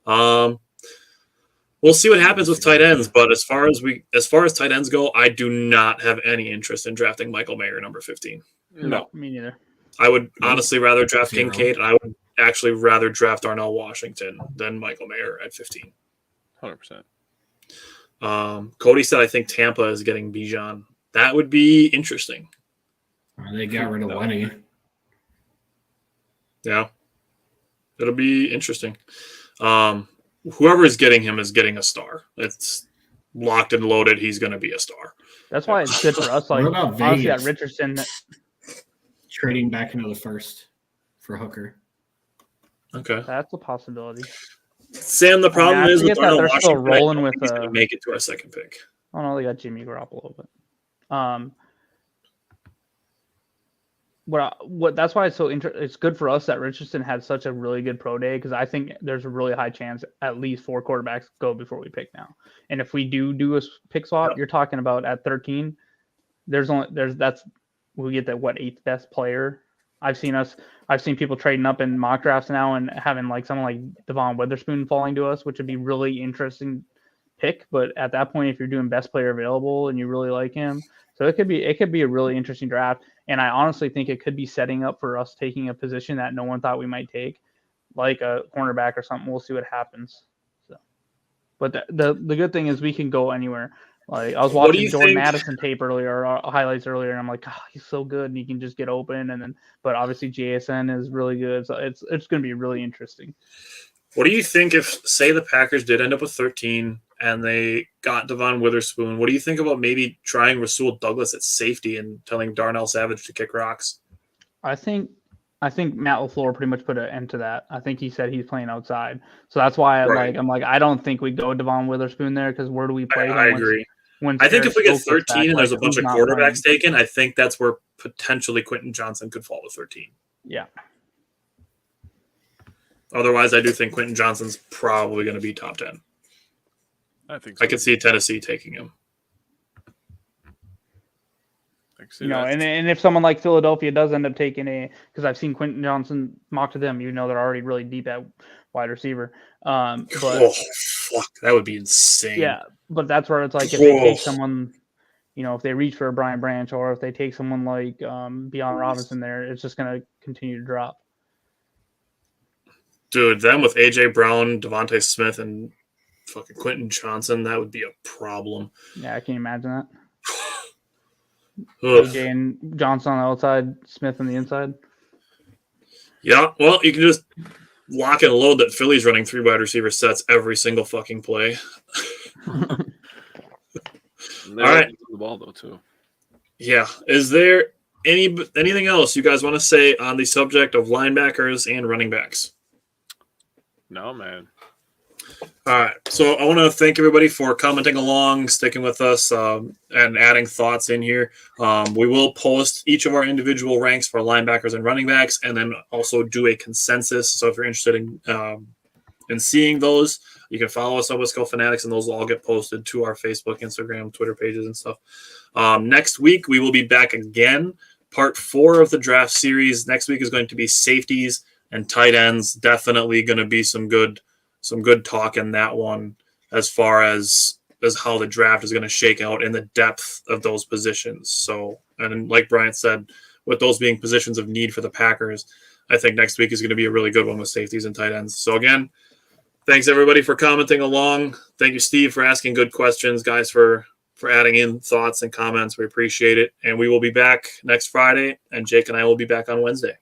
We'll see what happens with tight ends, but as far as tight ends go, I do not have any interest in drafting Michael Mayer, number 15. No. Me neither. I would honestly rather draft Zero. Kincaid, and I would actually rather draft Darnell Washington than Michael Mayer at 15. 100%. Cody said, I think Tampa is getting Bijan. That would be interesting. They got rid of Lenny. Yeah. It'll be interesting. Whoever is getting him is getting a star. It's locked and loaded. He's going to be a star. That's why it's good for us. Like, What about honestly, at Vegas? Richardson, Trading back into the first for Hooker. Okay. that's a possibility. Sam, the problem I is with forget that Darnell they're still Washington, I rolling don't with, think he's going to make it to our second pick. Oh no, they got Jimmy Garoppolo, but that's why it's so it's good for us that Richardson had such a really good pro day, because I think there's a really high chance at least 4 quarterbacks go before we pick now. And if we do a pick swap, you're talking about at 13, we get that 8th best player. I've seen people trading up in mock drafts now and having like someone like Devon Witherspoon falling to us, which would be really interesting pick. But at that point, if you're doing best player available and you really like him, so it could be a really interesting draft. And I honestly think it could be setting up for us taking a position that no one thought we might take, like a cornerback or something. We'll see what happens. So, but the good thing is we can go anywhere. Like I was What do watching you Jordan think- Madison tape earlier, or highlights earlier, and I'm like, oh, he's so good, and he can just get open. And then, but obviously JSN is really good, so it's going to be really interesting. What do you think if, say, the Packers did end up with 13 and they got Devon Witherspoon? What do you think about maybe trying Rasul Douglas at safety and telling Darnell Savage to kick rocks? I think I think Matt LaFleur pretty much put an end to that. I think he said he's playing outside. So that's why Right. I'm like, I don't think we go Devon Witherspoon there because where do we play him? I agree. When I think if we get Stokes gets 13 and there's a bunch of who's not quarterbacks playing? taken, I think that's where potentially Quentin Johnson could fall to 13. Yeah. Otherwise, I do think Quentin Johnson's probably going to be top 10. I think so. I could see Tennessee taking him. And if someone like Philadelphia does end up taking because I've seen Quentin Johnson mock to them, they're already really deep at wide receiver. But fuck, that would be insane. Yeah, but that's where it's like if they take someone, if they reach for a Brian Branch or if they take someone like Bijan Robinson there, it's just going to continue to drop. Dude, them with AJ Brown, Devontae Smith, and fucking Quentin Johnson, that would be a problem. Yeah, can you imagine that? Ugh. AJ and Johnson on the outside, Smith on the inside. Yeah, well, you can just lock and load that Philly's running 3 wide receiver sets every single fucking play. All right. The ball though too. Yeah. Is there anything else you guys want to say on the subject of linebackers and running backs? No, man. All right. So I want to thank everybody for commenting along, sticking with us, and adding thoughts in here. We will post each of our individual ranks for linebackers and running backs, and then also do a consensus. So if you're interested in seeing those, you can follow us on Wisco Fanatics, and those will all get posted to our Facebook, Instagram, Twitter pages and stuff. Next week, we will be back again. Part 4 of the draft series. Next week is going to be safeties and tight ends. Definitely going to be some good talk in that one as far as how the draft is going to shake out in the depth of those positions. So, and like Bryant said, with those being positions of need for the Packers, I think next week is going to be a really good one with safeties and tight ends. So again, thanks everybody for commenting along. Thank you, Steve, for asking good questions, guys, for adding in thoughts and comments. We appreciate it. And we will be back next Friday, and Jake and I will be back on Wednesday.